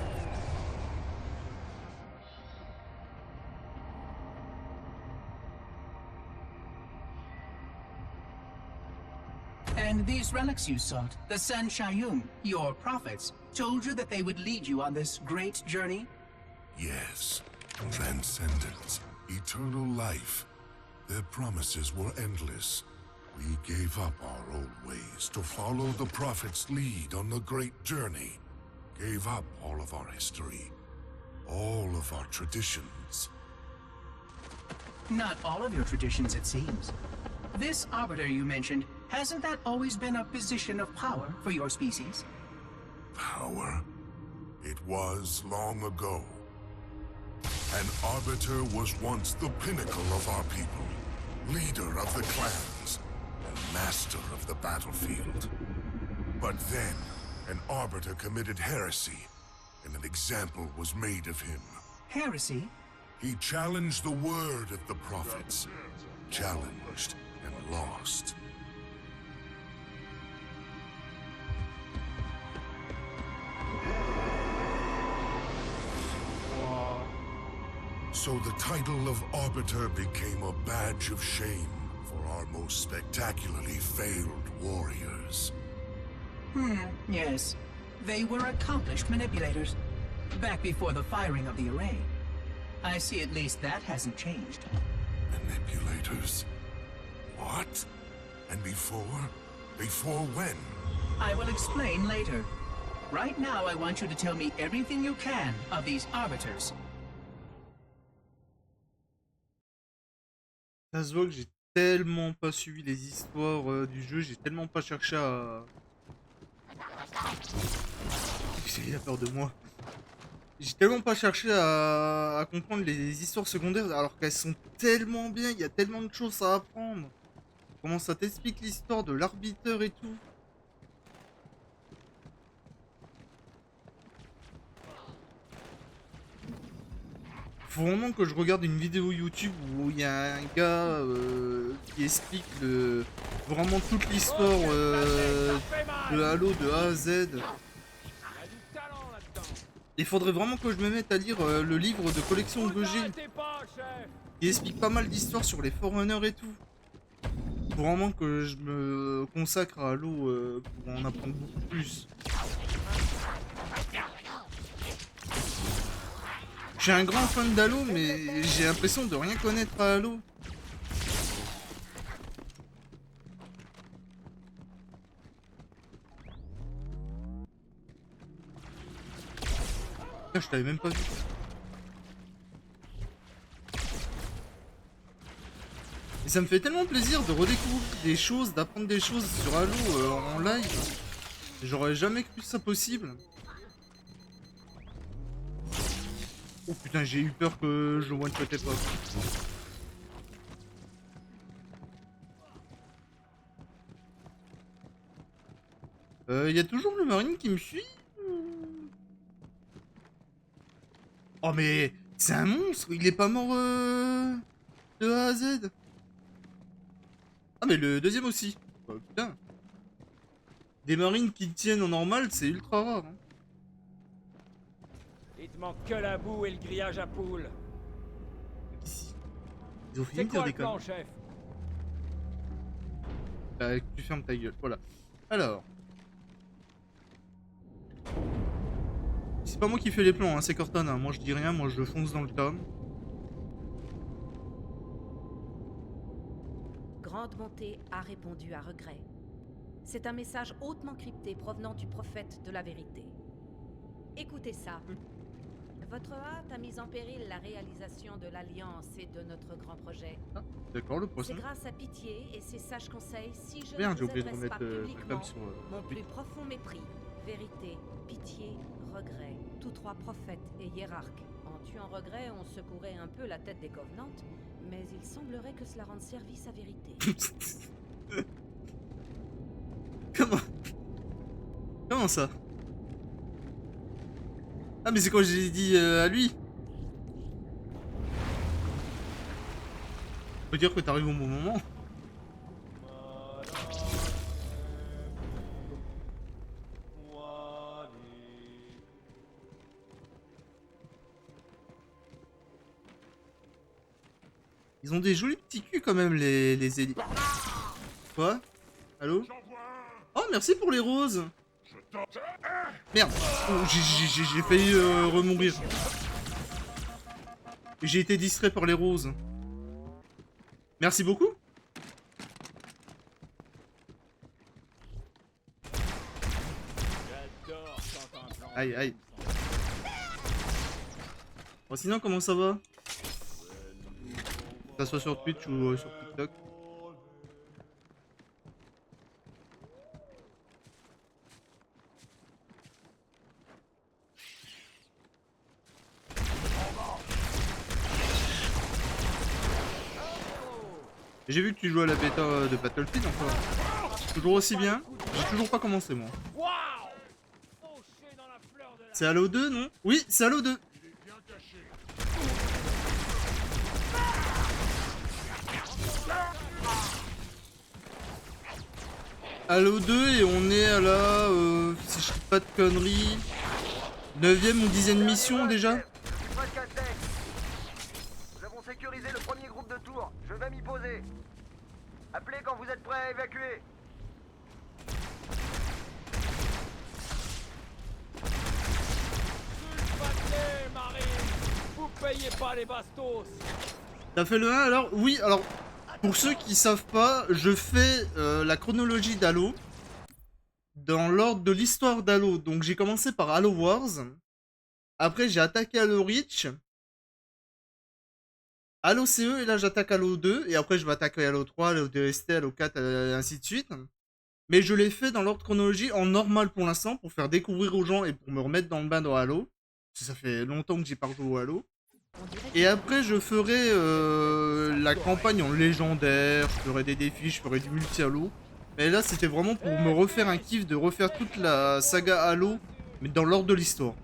K: And these relics you sought, the San Shayum, your prophets, told you that they would lead you on this great journey?
B: Yes. Transcendence, eternal life. Their promises were endless. We gave up our old ways to follow the Prophet's lead on the great journey. Gave up all of our history, all of our traditions.
K: Not all of your traditions, it seems. This Arbiter you mentioned, hasn't that always been a position of power for your species?
B: Power? It was long ago. An Arbiter was once the pinnacle of our people, leader of the clans, and master of the battlefield. But then, an Arbiter committed heresy, and an example was made of him.
K: Heresy?
B: He challenged the word of the prophets. Challenged and lost. So the title of Arbiter became a badge of shame for our most spectacularly failed warriors.
K: Yes. They were accomplished manipulators. Back before the firing of the array. I see at least that hasn't changed.
B: Manipulators? What? And before? Before when?
K: I will explain later. Right now, I want you to tell me everything you can of these Arbiters.
A: Ça se voit que j'ai tellement pas suivi les histoires du jeu, j'ai tellement pas cherché à... Il a peur de moi. J'ai tellement pas cherché à comprendre les histoires secondaires alors qu'elles sont tellement bien, il y a tellement de choses à apprendre. Comment ça t'explique l'histoire de l'arbitre et tout. Faut vraiment que je regarde une vidéo YouTube où il y a un gars qui explique vraiment toute l'histoire de Halo de A à Z. Il faudrait vraiment que je me mette à lire le livre de collection que j'ai. Il explique pas mal d'histoires sur les Forerunners et tout. Faut vraiment que je me consacre à Halo pour en apprendre beaucoup plus. Je suis un grand fan d'Halo, mais j'ai l'impression de rien connaître à Halo. Je t'avais même pas vu. Et ça me fait tellement plaisir de redécouvrir des choses, d'apprendre des choses sur Halo en live. J'aurais jamais cru ça possible. Oh putain, j'ai eu peur que je one-shotais pas. Y a toujours le marine qui me suit? Oh mais c'est un monstre, il est pas mort de A à Z. Ah mais le deuxième aussi. Oh, putain. Des marines qui tiennent en normal, c'est ultra rare. Hein.
L: Il te manque que la boue et le grillage à poules.
A: Ici. Ils ont fini de dire des conneries.
L: Chef?
A: Tu fermes ta gueule, voilà. Alors. C'est pas moi qui fais les plans, hein, c'est Cortana. Moi je dis rien, moi je fonce dans le tas.
G: Grande Bonté a répondu à regret. C'est un message hautement crypté provenant du prophète de la vérité. Écoutez ça. Votre hâte a mis en péril la réalisation de l'Alliance et de notre grand projet.
A: Ah, d'accord, le poisson.
G: C'est grâce à Pitié et ses sages conseils si je
A: Merde,
G: ne
A: j'ai
G: vous
A: oublié de
G: adresse pas
A: remettre
G: publiquement
A: sur
G: mon plus profond mépris. Vérité, pitié, regret. Tous trois prophètes et hiérarques. En tuant regret, on secourait un peu la tête des Covenantes, mais il semblerait que cela rende service à vérité.
A: Comment ça? Ah mais c'est quand j'ai dit à lui. Faut dire que t'arrives au bon moment. Ils ont des jolis petits culs quand même les élites. Quoi? Allô? merci pour les roses. Merde. Oh, j'ai failli remourir. J'ai été distrait par les roses. Merci beaucoup. Aïe, aïe. Bon, sinon, comment ça va? Que ça soit sur Twitch ou sur TikTok. J'ai vu que tu jouais à la bêta de Battlefield encore. Toujours aussi bien. J'ai toujours pas commencé moi. C'est Halo 2, non? Oui, c'est Halo 2. Halo 2 et on est à la, si je dis pas de conneries, 9ème ou 10ème mission déjà.
M: Nous avons sécurisé le premier groupe de tours. Je vais m'y poser. Appelez quand vous êtes prêts à évacuer.
L: Vous payez pas les bastos.
A: T'as fait le 1 alors? Oui, alors, pour ceux qui savent pas, je fais la chronologie d'Halo dans l'ordre de l'histoire d'Halo. Donc j'ai commencé par Halo Wars, après j'ai attaqué Halo Reach, Halo CE et là j'attaque Halo 2 et après je vais attaquer Halo 3, Halo DST, Halo 4 et ainsi de suite. Mais je l'ai fait dans l'ordre chronologie en normal pour l'instant pour faire découvrir aux gens et pour me remettre dans le bain dans Halo. Parce que ça fait longtemps que j'ai pas joué au Halo. Et après je ferai la campagne en légendaire, je ferai des défis, je ferai du multi-Halo. Mais là c'était vraiment pour me refaire un kiff de refaire toute la saga Halo, mais dans l'ordre de l'histoire.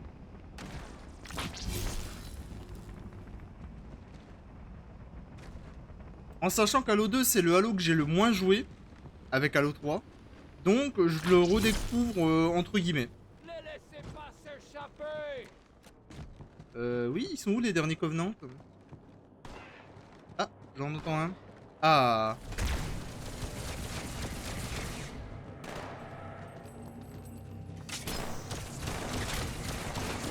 A: En sachant qu'Halo 2 c'est le Halo que j'ai le moins joué, avec Halo 3. Donc je le redécouvre entre guillemets. Oui, ils sont où les derniers Covenants? Ah, j'en entends un. Ah.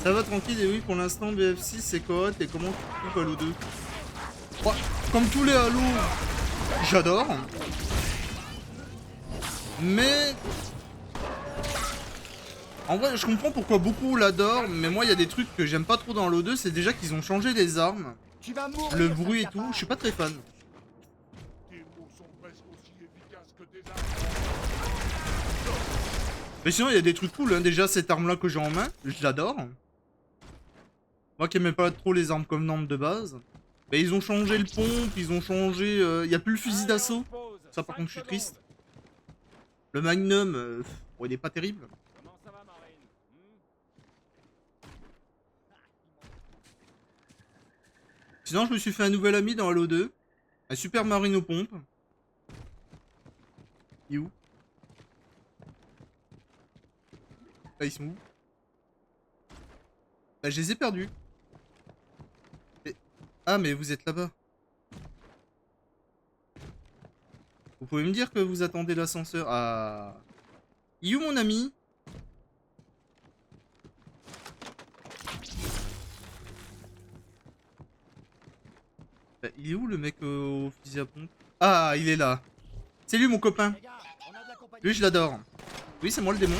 A: Ça va tranquille et oui, pour l'instant BF6 c'est correct. Et comment tu trouves Halo 2? Oh, comme tous les Halo, j'adore. Mais... en vrai, je comprends pourquoi beaucoup l'adorent, mais moi, il y a des trucs que j'aime pas trop dans Halo 2, c'est déjà qu'ils ont changé les armes, le bruit et tout, je suis pas très fan. Mais sinon, il y a des trucs cool, hein. Déjà, cette arme-là que j'ai en main, je l'adore. Moi qui aimais pas trop les armes convenantes de base. Mais ils ont changé le pompe, ils ont changé... il y a plus le fusil d'assaut. Ça, par contre, je suis triste. Le Magnum, bon, il est pas terrible. Sinon, je me suis fait un nouvel ami dans Halo 2. Un super marine aux pompes. Il est où? Là, ils sont où? Bah, je les ai perdus. Mais... ah, mais vous êtes là-bas. Vous pouvez me dire que vous attendez l'ascenseur? Ah... il est où mon ami? Il est où le mec au fusil à pompe? Ah, il est là. C'est lui mon copain. Lui je l'adore. Oui, c'est moi le démon.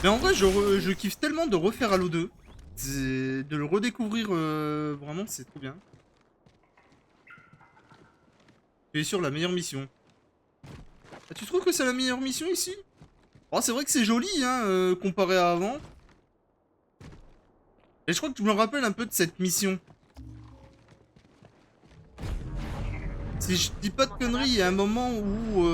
A: Mais en vrai, je kiffe tellement de refaire Halo 2. De le redécouvrir, vraiment, c'est trop bien. Tu es sur la meilleure mission. Ah, tu trouves que c'est la meilleure mission ici? Oh, c'est vrai que c'est joli, hein, comparé à avant. Et je crois que tu me rappelles un peu de cette mission. Si je dis pas de conneries, il y a un moment où...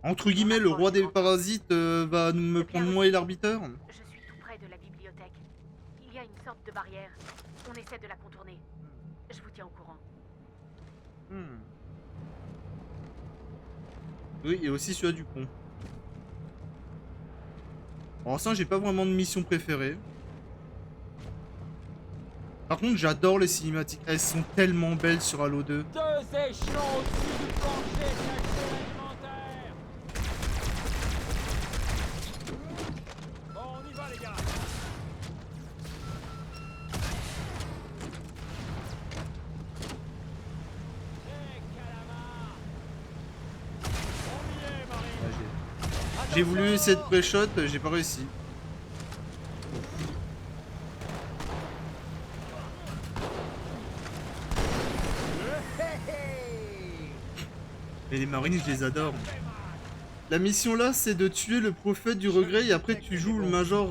A: entre guillemets, le roi des parasites va me prendre moi et l'arbiteur.
F: Je suis tout près de la bibliothèque. Il y a une sorte de barrière. On essaie de la contourner. Je vous tiens au courant.
A: Oui, et aussi celui du pont. Alors ça, j'ai pas vraiment de mission préférée. Par contre, j'adore les cinématiques. Elles sont tellement belles sur Halo 2.
L: 2 échelons au-dessus du plancher d'accès alimentaire. Bon, on y va, les gars.
A: J'ai voulu essayer de pré-shot, j'ai pas réussi. Et les marines, je les adore. La mission là, c'est de tuer le prophète du regret et après tu joues le Major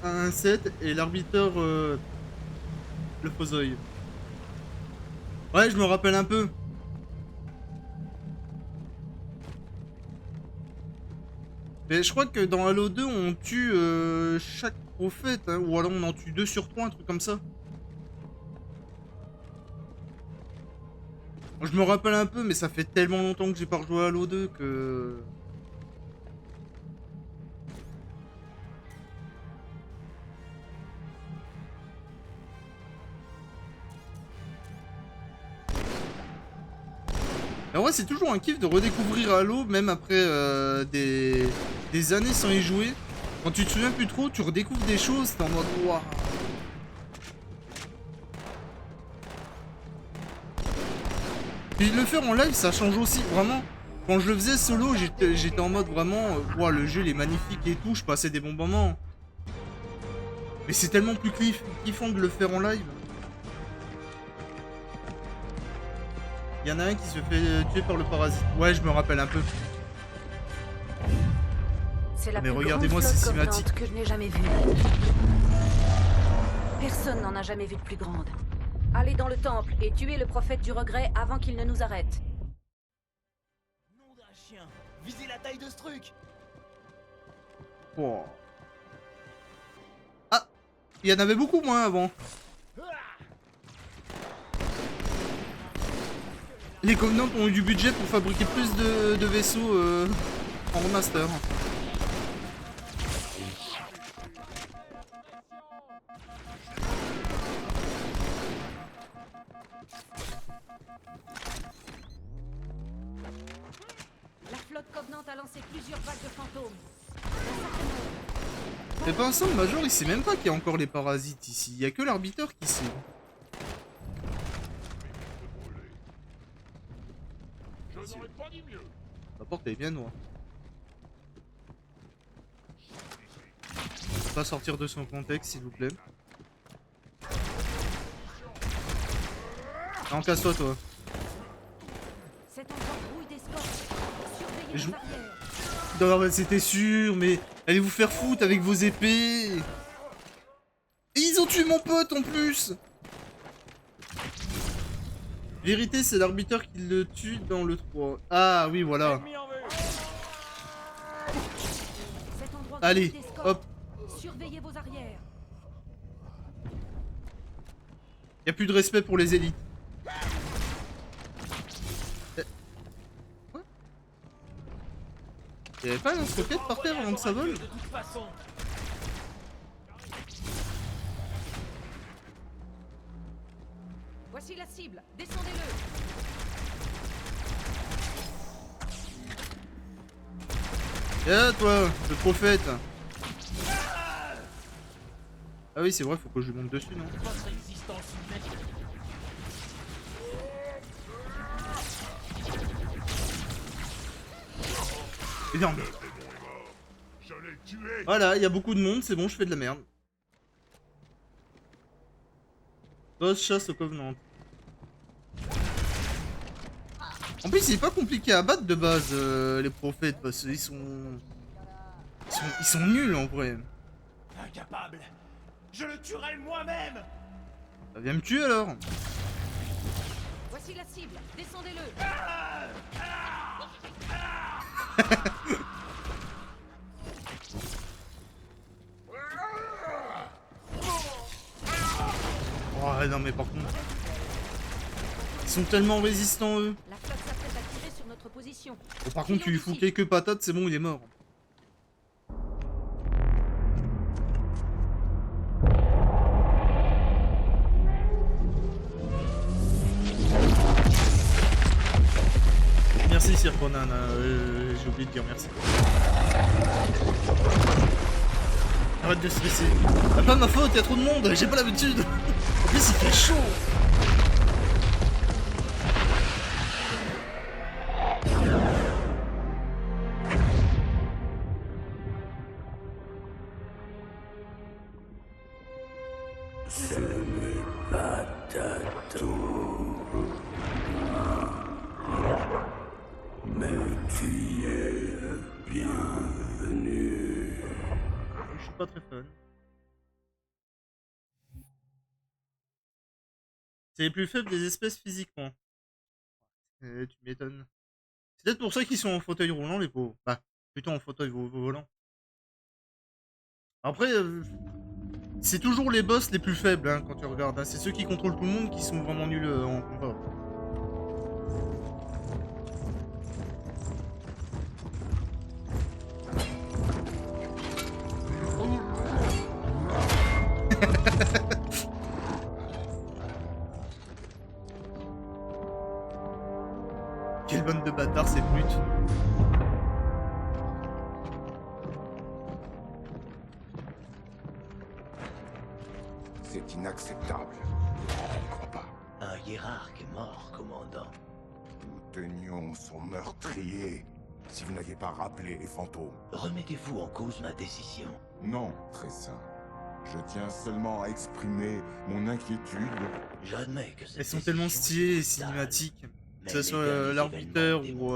A: 117 et l'arbiteur le Fozoï. Ouais, je me rappelle un peu. Mais je crois que dans Halo 2, on tue chaque prophète, hein, ou alors on en tue 2 sur 3, un truc comme ça. Je me rappelle un peu, mais ça fait tellement longtemps que j'ai pas rejoué à Halo 2 que... En vrai, c'est toujours un kiff de redécouvrir Halo, même après des années sans y jouer. Quand tu te souviens plus trop, tu redécouvres des choses, t'es en mode waouh. Puis le faire en live, ça change aussi, vraiment. Quand je le faisais solo, j'étais en mode vraiment, waouh, le jeu il est magnifique et tout, je passais des bons moments. Mais c'est tellement plus kiffant de le faire en live. Il y en a un qui se fait tuer par le parasite. Ouais, je me rappelle un peu.
H: C'est la
A: mais
H: plus
A: regardez-moi
H: grande
A: ces
H: flotte
A: cinématiques.
H: covenante que je n'ai jamais vue. Personne n'en a jamais vu de plus grande. Allez dans le temple et tuez le prophète du regret avant qu'il ne nous arrête.
N: Nom d'un chien. Visez la taille de ce truc.
A: Oh. Ah, il y en avait beaucoup moins avant. Les Covenants ont eu du budget pour fabriquer plus de vaisseaux en remaster.
G: La flotte Covenant a lancé plusieurs vagues de fantômes.
A: Mais pensant, le Major il sait même pas qu'il y a encore les parasites ici. Il y a que l'arbiteur qui sait. La porte elle est bien noire. Pas sortir de son contexte s'il vous plaît. Non, casse-toi toi.
G: Cet endroit brouille d'escorte. Surveillez
A: Je... Non, c'était sûr, mais allez vous faire foutre avec vos épées. Et ils ont tué mon pote en plus. Vérité, c'est l'arbiteur qui le tue dans le 3. Ah oui, voilà. Allez, hop.
G: Surveillez vos arrières.
A: Y'a plus de respect pour les élites. Quoi? Y'avait pas un roquette par terre avant que ça vole?
G: Voici la cible. Descendez-le.
A: Et là, toi, le prophète. Ah oui, c'est vrai, faut que je lui monte dessus, non? Énorme. Voilà, il y a beaucoup de monde, c'est bon, je fais de la merde. Boss chasse au Covenant. En plus, c'est pas compliqué à battre de base, les prophètes, parce qu'ils sont... Ils sont nuls en vrai.
I: Incapable. Je le tuerai moi-même.
A: Bah, viens me tuer alors.
G: Voici la cible. Descendez-le.
A: Oh non mais par contre... Ils sont tellement résistants eux.
G: La flotte s'apprête à tirer sur notre position.
A: Bon, par contre tu lui fous quelques patates, c'est bon, il est mort. plaisir, Conan. J'ai oublié de dire merci. Arrête de stresser. C'est pas de ma faute, y a trop de monde, j'ai pas l'habitude. En plus, il fait chaud.
O: Ce n'est pas ta tour. Mais tu es le bienvenu.
A: Je suis pas très fan. C'est les plus faibles des espèces physiquement. Tu m'étonnes. C'est peut-être pour ça qu'ils sont en fauteuil roulant, les pauvres. Bah, plutôt en fauteuil volant. Après, c'est toujours les boss les plus faibles hein, quand tu regardes. Hein. C'est ceux qui contrôlent tout le monde qui sont vraiment nuls en combat. Quelle bande de bâtards, ces brutes.
B: C'est inacceptable. Je n'y crois pas.
O: Un hiérarque est mort, commandant.
B: Nous tenions son meurtrier. Si vous n'aviez pas rappelé les fantômes.
O: Remettez-vous en cause ma décision.
B: Non, très sain. Je tiens seulement à exprimer mon inquiétude.
O: J'admets que
A: elles sont tellement stylées et cinématiques. Que ce soit l'arbiteur ou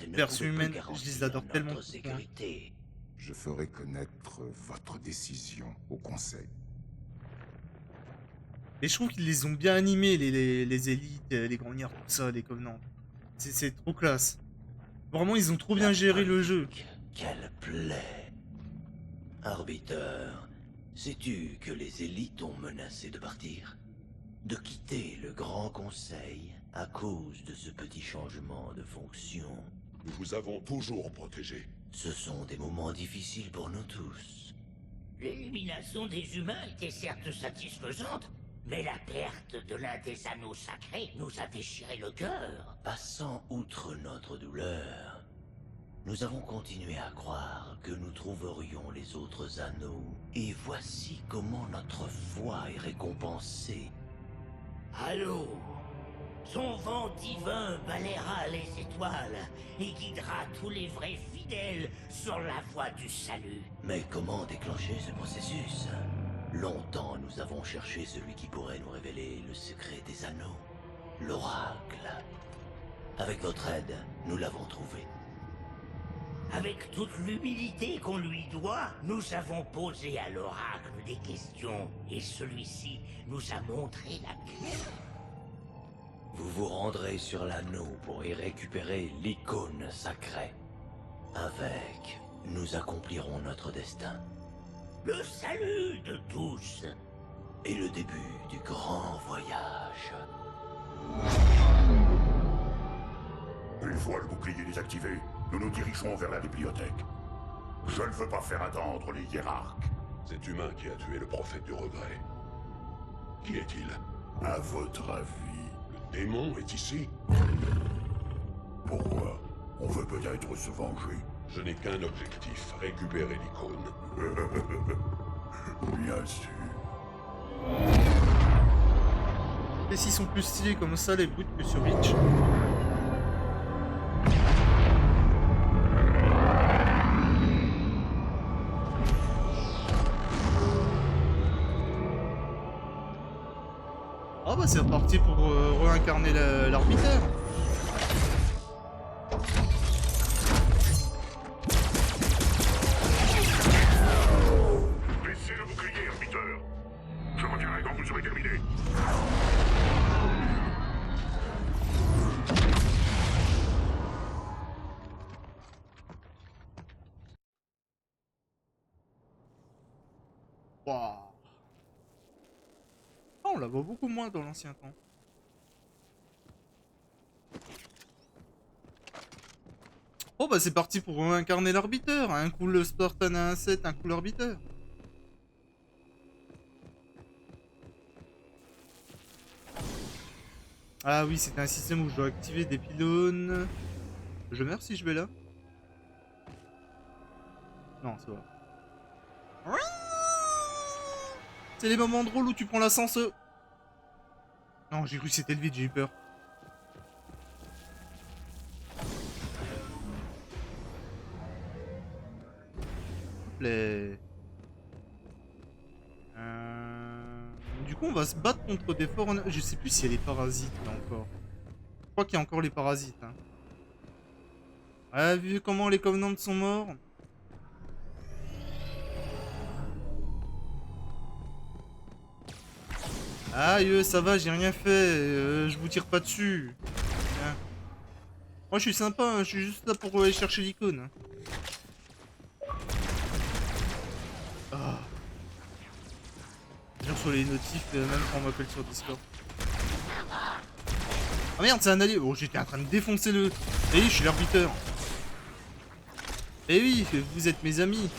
A: version humaine, je les adore tellement.
B: Je ferai connaître votre décision au conseil.
A: Et je trouve qu'ils les ont bien animés, les élites, les grognards, tout ça, les covenants. C'est trop classe. Vraiment, ils ont trop bien géré le jeu.
O: Quelle plaie. Arbiteur, sais-tu que les élites ont menacé de partir? De quitter le Grand Conseil à cause de ce petit changement de fonction.
B: Nous vous avons toujours protégé.
O: Ce sont des moments difficiles pour nous tous.
P: L'élimination des humains était certes satisfaisante, mais la perte de l'un des anneaux sacrés nous a déchiré le cœur.
O: Passant outre notre douleur, nous avons continué à croire que nous trouverions les autres anneaux. Et voici comment notre foi est récompensée.
P: Allô, son vent divin balayera les étoiles et guidera tous les vrais fidèles sur la voie du salut.
O: Mais comment déclencher ce processus? Longtemps nous avons cherché celui qui pourrait nous révéler le secret des anneaux. L'oracle. Avec votre aide, nous l'avons trouvé.
P: Avec toute l'humilité qu'on lui doit, nous avons posé à l'oracle des questions et celui-ci nous a montré la clé.
O: Vous vous rendrez sur l'anneau pour y récupérer l'icône sacrée. Avec, nous accomplirons notre destin.
P: Le salut de tous.
O: Et le début du grand voyage.
B: Une fois le bouclier désactivé, nous nous dirigeons vers la bibliothèque. Je ne veux pas faire attendre les hiérarques.
Q: Cet humain qui a tué le prophète du regret. Qui est-il?
B: À votre avis?
Q: Le démon est ici?
B: Pourquoi? On veut peut-être se venger.
Q: Je n'ai qu'un objectif, récupérer l'icône.
B: Bien sûr.
A: Et s'ils sont plus stylés comme ça, les brutes, que sur Reach. Ah bah c'est reparti pour réincarner l'arbitraire.
B: Baissez le bouclier, arbiteur. Je reviendrai quand vous serez terminé.
A: Waouh. Ah, on la voit beaucoup moins dans l'ancien temps. Oh bah c'est parti pour incarner l'arbiteur. Un coup le Spartan à 1-7, un coup l'arbiteur. Ah oui, c'est un système où je dois activer des pylônes Je meurs si je vais là? Non, c'est vrai. C'est les moments drôles où tu prends l'ascenseur. Non, j'ai cru que c'était le vide, j'ai eu peur. Du coup, on va se battre contre des forts. Je sais plus s'il y a les parasites là encore. Je crois qu'il y a encore les parasites. Hein. Ouais, vu comment les Covenants sont morts. Aïe, ça va, j'ai rien fait. Je vous tire pas dessus. Hein. Moi, je suis sympa, hein, je suis juste là pour aller chercher l'icône. Hein. Ah. Je reçois les notifs, même quand on m'appelle sur Discord. Ah merde, c'est un allié. Oh, j'étais en train de défoncer le... Eh oui, je suis l'arbitre. Eh oui, vous êtes mes amis.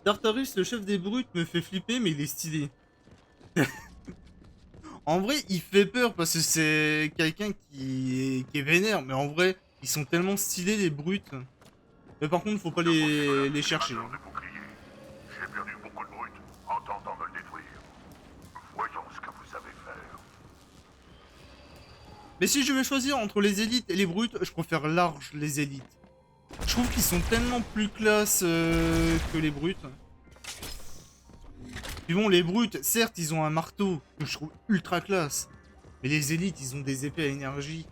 A: Tartarus, le chef des brutes, me fait flipper, mais il est stylé. En vrai, il fait peur parce que c'est quelqu'un qui est vénère, mais en vrai, ils sont tellement stylés, les brutes. Mais par contre, faut pas les chercher. Hein.
B: J'ai perdu beaucoup de brutes en tentant de le détruire. Voyons ce que vous savez faire.
A: Mais si je vais choisir entre les élites et les brutes, je préfère large les élites. Je trouve qu'ils sont tellement plus classe que les brutes. Puis bon, les brutes, certes, ils ont un marteau que je trouve ultra classe. Mais les élites, ils ont des épées à énergie.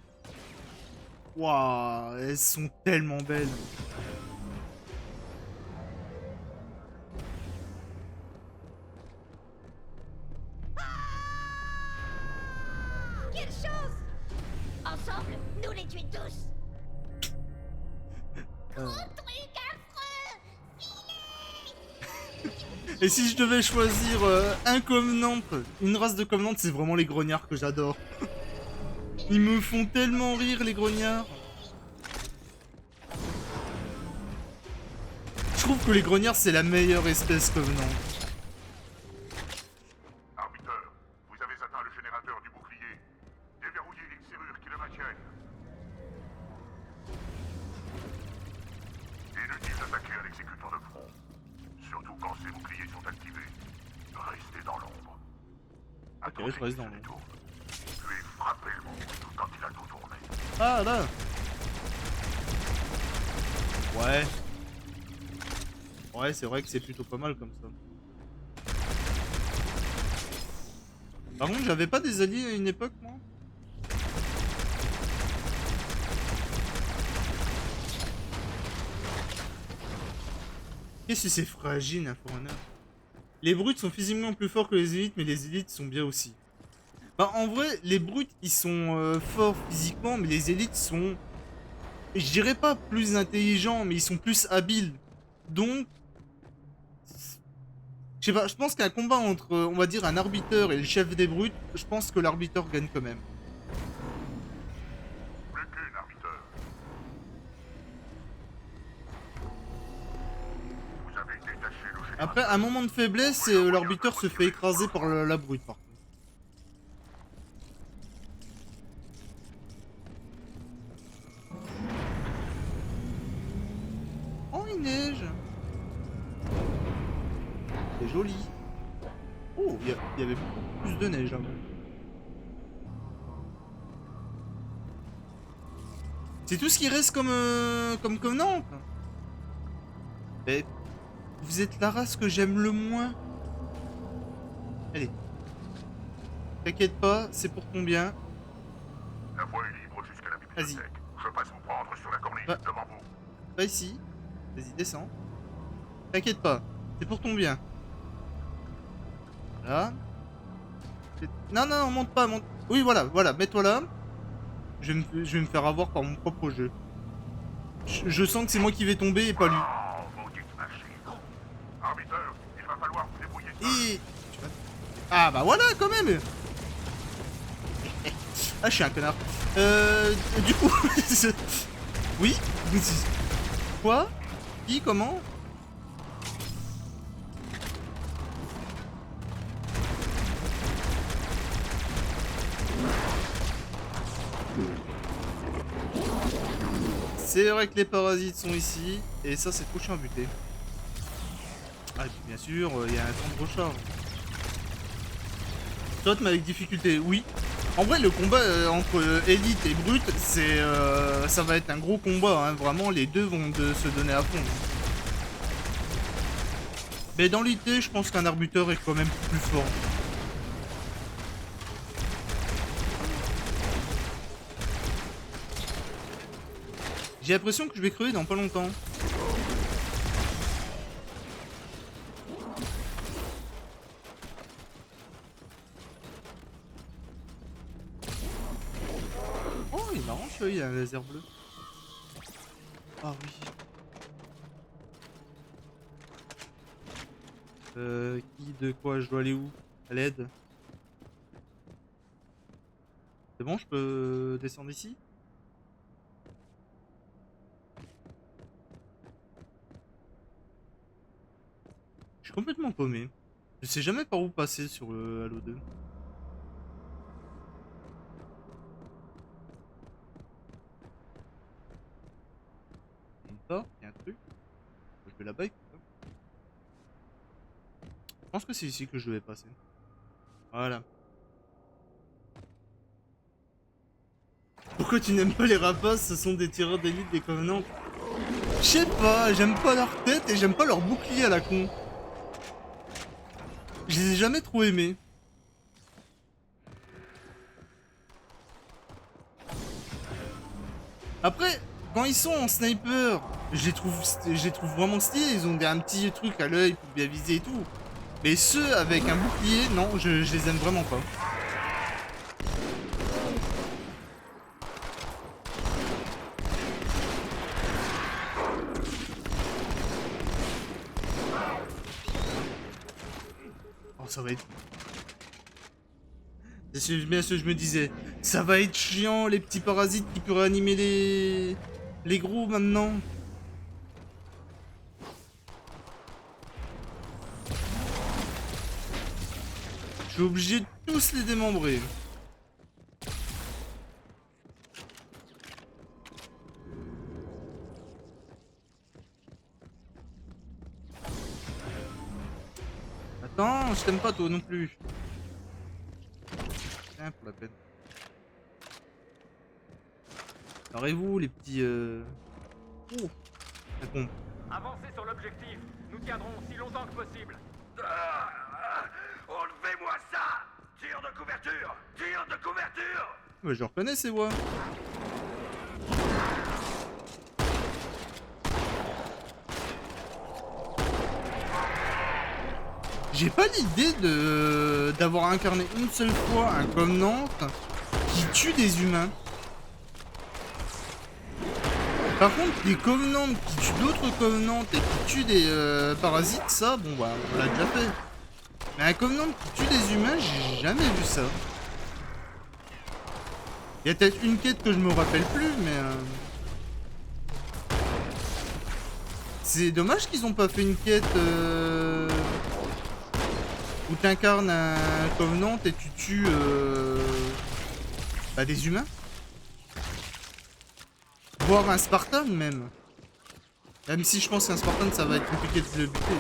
A: Waouh, elles sont tellement belles.
R: Quelle chance! Ensemble, nous les tuer tous! Gros truc affreux!
A: Et si je devais choisir un Covenant, une race de Covenant, c'est vraiment les grognards que j'adore. Ils me font tellement rire, les grognards. Je trouve que les grognards, c'est la meilleure espèce Covenant.
B: Arbiteur, vous avez atteint le générateur du bouclier. Déverrouillez les serrures qui le maintiennent. Inutile d'attaquer à l'exécuteur de front. Surtout quand ces boucliers sont activés. Restez dans l'ombre.
A: Ok, je reste dans l'ombre.
B: Puis frappez le monstre quand il a tout tourné.
A: Ah là. Ouais. Ouais, c'est vrai que c'est plutôt pas mal comme ça. Par contre, j'avais pas des alliés à une époque, moi. Qu'est-ce que c'est fragile, un Forerunner? Les brutes sont physiquement plus forts que les élites, mais les élites sont bien aussi. Bah, en vrai, les brutes, ils sont forts physiquement, mais les élites sont... Je dirais pas plus intelligents, mais ils sont plus habiles. Donc... Je sais pas, je pense qu'un combat entre, on va dire, un arbiteur et le chef des brutes, je pense que l'arbiteur gagne quand même.
B: Plus qu'une, arbiteur. Vous avez détaché le générateur.
A: Après, un moment de faiblesse, l'arbiteur se fait écraser par la brute, par contre. Oh, il neige. C'est joli. Oh, il y avait beaucoup plus de neige avant. C'est tout ce qui reste comme Covenant. Mais vous êtes la race que j'aime le moins. Allez. T'inquiète pas, c'est pour ton bien.
B: La voie est libre jusqu'à la bibliothèque.
A: Vas-y.
B: Je passe vous prendre sur la corniche devant vous.
A: Pas ici. Vas-y, descends. T'inquiète pas, c'est pour ton bien. Voilà. Non, non, monte pas, monte. Oui, voilà, voilà, mets-toi là. Je vais me faire avoir par mon propre jeu. Je sens que c'est moi qui vais tomber et pas lui.
B: Arbiteur, il va falloir vous débrouiller.
A: Et... Ah bah voilà, quand même. Ah, je suis un connard. Du coup... Oui. Quoi? Qui? Comment? C'est vrai que les parasites sont ici, et ça c'est trop chiant à buter. Ah et puis bien sûr, il y a un temps de recharge. Shot mais avec difficulté, oui. En vrai le combat entre élite et brute, c'est ça va être un gros combat, hein. Vraiment les deux vont se donner à fond. Mais dans l'idée, je pense qu'un arbuteur est quand même plus fort. J'ai l'impression que je vais crever dans pas longtemps. Oh, il est marrant celui-là, il a un laser bleu. Ah oui. Qui, de quoi, je dois aller où? À l'aide. C'est bon, je peux descendre ici? Je suis complètement paumé. Je sais jamais par où passer sur le Halo 2. Une porte, il y a un truc. Je vais là-bas. Je pense que c'est ici que je devais passer. Voilà. Pourquoi tu n'aimes pas les rapaces? Ce sont des tireurs d'élite des Covenants. Je sais pas, j'aime pas leur tête et j'aime pas leur bouclier à la con. Je les ai jamais trop aimés. Après, quand ils sont en sniper, je les trouve vraiment stylés. Ils ont un petit truc à l'œil pour bien viser et tout. Mais ceux avec un bouclier, non, je les aime vraiment pas. Oh, ça va être... C'est bien ce que je me disais. Ça va être chiant, les petits parasites qui peuvent réanimer les gros maintenant. Je suis obligé de tous les démembrer. Attends, je t'aime pas toi non plus. Tiens, pour la peine. Barrez-vous les petits... Ouh, la pompe.
M: Avancez sur l'objectif. Nous tiendrons aussi longtemps que possible.
S: Enlevez-moi ça! Tir de couverture! Tir de couverture!
A: Ouais, je reconnais ces voix. J'ai pas l'idée d'avoir incarné une seule fois un Covenant qui tue des humains. Par contre, des Covenants qui tuent d'autres Covenants et qui tuent des parasites, ça, bon bah, on l'a déjà fait. Mais un Covenant qui tue des humains, j'ai jamais vu ça. Il y a peut-être une quête que je me rappelle plus, mais... C'est dommage qu'ils ont pas fait une quête où t'incarnes un Covenant et tu tues bah, des humains. Voire un Spartan même. Même si je pense qu'un Spartan ça va être compliqué de le buter.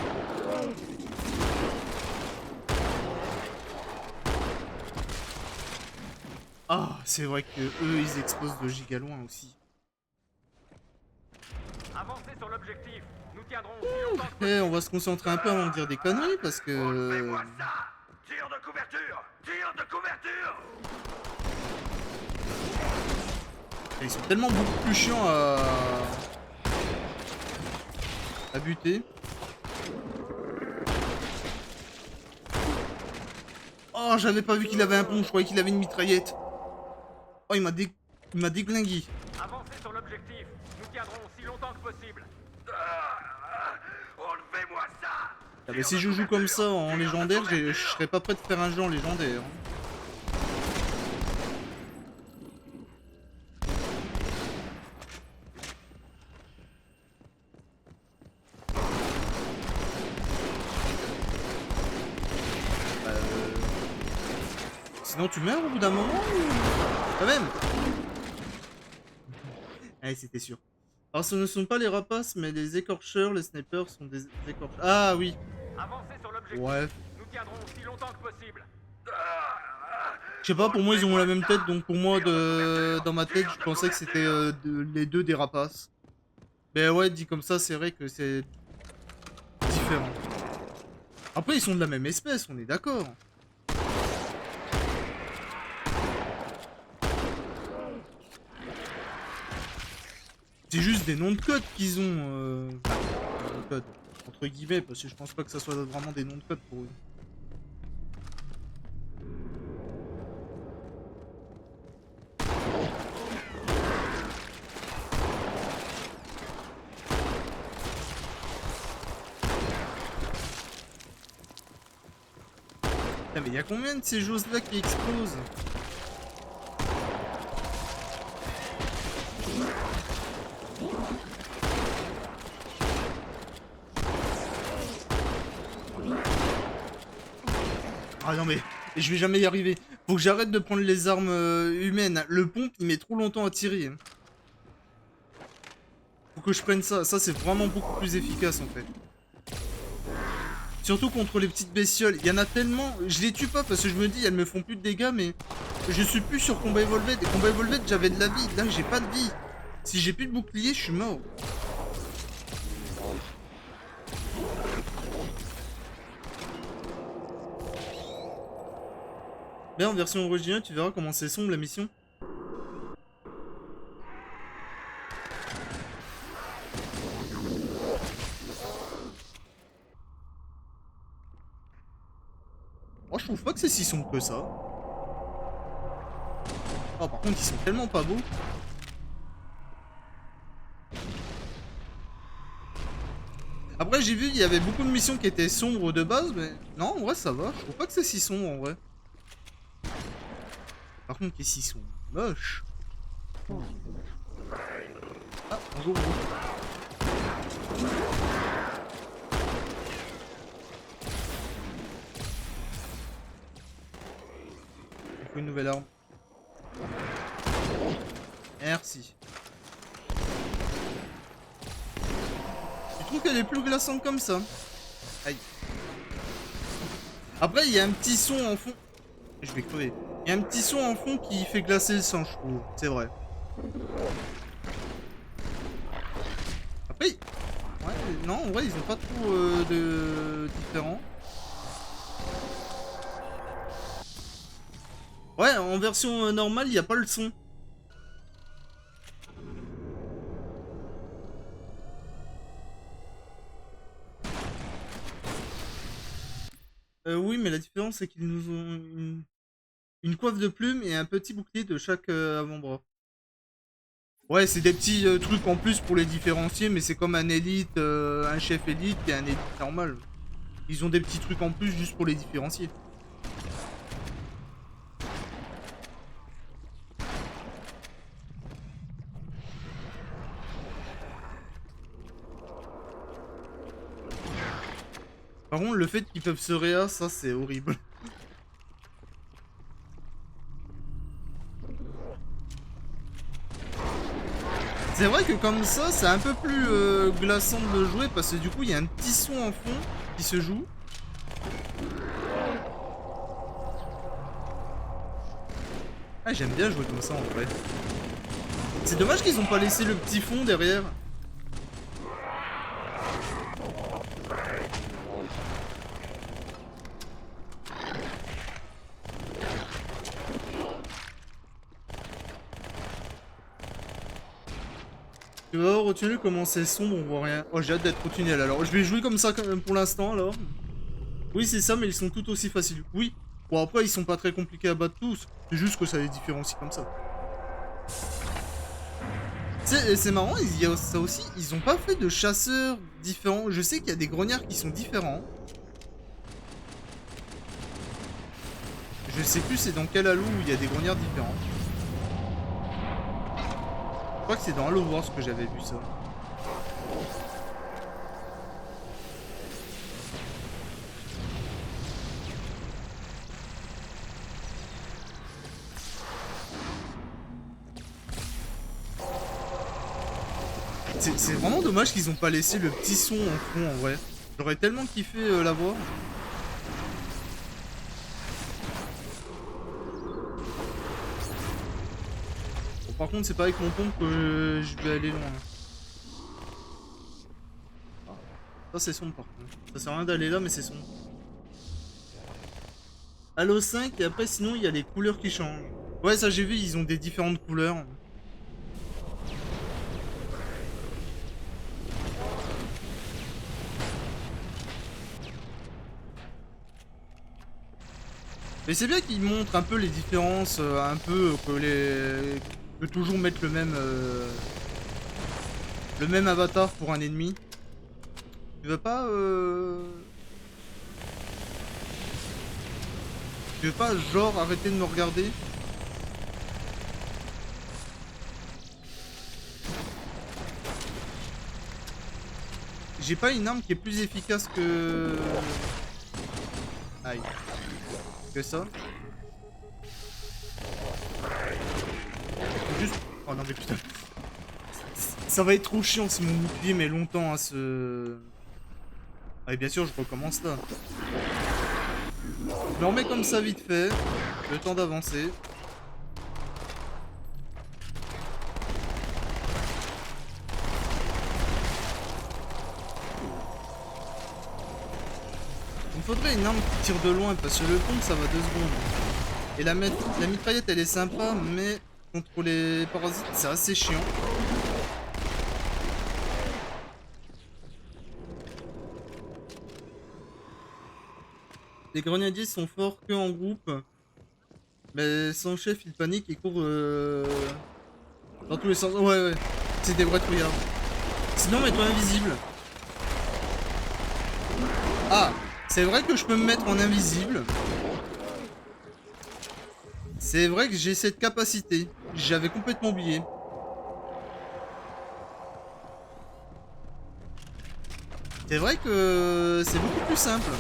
A: Ah, c'est vrai que eux ils explosent de giga loin aussi.
M: Avancez sur l'objectif. Nous tiendrons aussi longtemps que
A: Eh, on va se concentrer un peu avant de dire des conneries parce que...
S: Tir de couverture! Tir de couverture!
A: Ils sont tellement beaucoup plus chiants à buter. Oh, j'avais pas vu qu'il avait un pont, je croyais qu'il avait une mitraillette. Oh, il m'a déglingué.
M: Avancez sur l'objectif. Nous tiendrons aussi longtemps que possible.
S: Enlevez-moi ça!
A: Ah bah, si je joue comme ça en légendaire, je serais pas prêt de faire un jeu en légendaire. Sinon tu meurs au bout d'un moment ou... Quand même. Allez, c'était sûr. Alors ce ne sont pas les rapaces, mais les écorcheurs, les snipers sont des écorcheurs. Ah oui.
S: Avancez sur l'objectif.
A: Ouais.
S: Nous tiendrons aussi longtemps que possible.
A: Je sais pas, pour moi ils ont la même tête, donc pour moi dans ma tête je pensais que c'était les deux des rapaces. Mais ouais, dit comme ça, c'est vrai que c'est différent. Après ils sont de la même espèce, on est d'accord. C'est juste des noms de code qu'ils ont. Enfin, des noms de code, entre guillemets, parce que je pense pas que ça soit vraiment des noms de code pour eux. Putain, mais il y a combien de ces choses là qui explosent? Ah non mais je vais jamais y arriver. Faut que j'arrête de prendre les armes humaines. Le pompe il met trop longtemps à tirer. Faut que je prenne ça. Ça c'est vraiment beaucoup plus efficace en fait. Surtout contre les petites bestioles. Il y en a tellement. Je les tue pas parce que je me dis elles me font plus de dégâts, mais je suis plus sur Combat Evolved. Et Combat Evolved j'avais de la vie. Là j'ai pas de vie. Si j'ai plus de bouclier je suis mort. Mais en version originale, tu verras comment c'est sombre la mission. Moi, je trouve pas que c'est si sombre que ça. Oh, par contre, ils sont tellement pas beaux. Après, j'ai vu, il y avait beaucoup de missions qui étaient sombres de base, mais non, en vrai, ça va. Je trouve pas que c'est si sombre en vrai. Par contre, qu'est-ce qu'ils sont moches. Ah, bonjour. Il faut une nouvelle arme. Merci. Je trouve qu'elle est plus glaçante comme ça. Aïe. Après, il y a un petit son en fond. Je vais crever. Il y a un petit son en fond qui fait glacer le sang, je trouve. C'est vrai. Après, ouais, non, en vrai, ils ont pas trop de différents. Ouais, en version normale, il n'y a pas le son. Oui, mais la différence, c'est qu'ils nous ont une coiffe de plumes et un petit bouclier de chaque avant-bras. Ouais, c'est des petits trucs en plus pour les différencier, mais c'est comme un élite, un chef élite et un élite normal. Ils ont des petits trucs en plus juste pour les différencier. Par contre, le fait qu'ils peuvent se réa, ça c'est horrible. C'est vrai que comme ça, c'est un peu plus glaçant de jouer parce que du coup, il y a un petit son en fond qui se joue. Ah, j'aime bien jouer comme ça en vrai. C'est dommage qu'ils ont pas laissé le petit fond derrière. Tu vas avoir au tunnel comment c'est sombre, on voit rien. Oh, j'ai hâte d'être au tunnel alors. Je vais jouer comme ça quand même pour l'instant alors. Oui, c'est ça, mais ils sont tout aussi faciles. Oui. Bon, après, ils sont pas très compliqués à battre tous. C'est juste que ça les différencie comme ça. C'est marrant, il y a ça aussi. Ils ont pas fait de chasseurs différents. Je sais qu'il y a des grognards qui sont différents. Je sais plus c'est dans quel Halo où il y a des grognards différents. Je crois que c'est dans Halo Wars que j'avais vu ça. C'est vraiment dommage qu'ils ont pas laissé le petit son en fond en vrai. J'aurais tellement kiffé l'avoir. Bon, par contre, c'est pas avec mon pompe que je vais aller loin. Ah, ça c'est sombre par contre. Ça sert à rien d'aller là, mais c'est sombre. Halo 5 et après sinon il y a les couleurs qui changent. Ouais, ça j'ai vu, ils ont des différentes couleurs. Mais c'est bien qu'ils montrent un peu les différences, un peu que toujours mettre le même avatar pour un ennemi. Tu veux pas Tu veux pas genre arrêter de me regarder? J'ai pas une arme qui est plus efficace que... Aïe. Que ça. Juste... Oh non mais putain. Ça va être trop chiant si mon bouclier met longtemps à se... Ah et bien sûr je recommence là. Je le remets comme ça vite fait. Le temps d'avancer. Il me faudrait une arme qui tire de loin parce que le pompe ça va 2 secondes. Et la mitraillette elle est sympa mais contre les parasites c'est assez chiant. Les grenadiers sont forts que en groupe. Mais son chef il panique et court dans tous les sens. Ouais ouais, c'est des vrais trouillards. Sinon mets-toi invisible. Ah, c'est vrai que je peux me mettre en invisible. C'est vrai que j'ai cette capacité. J'avais complètement oublié. C'est vrai que c'est beaucoup plus simple.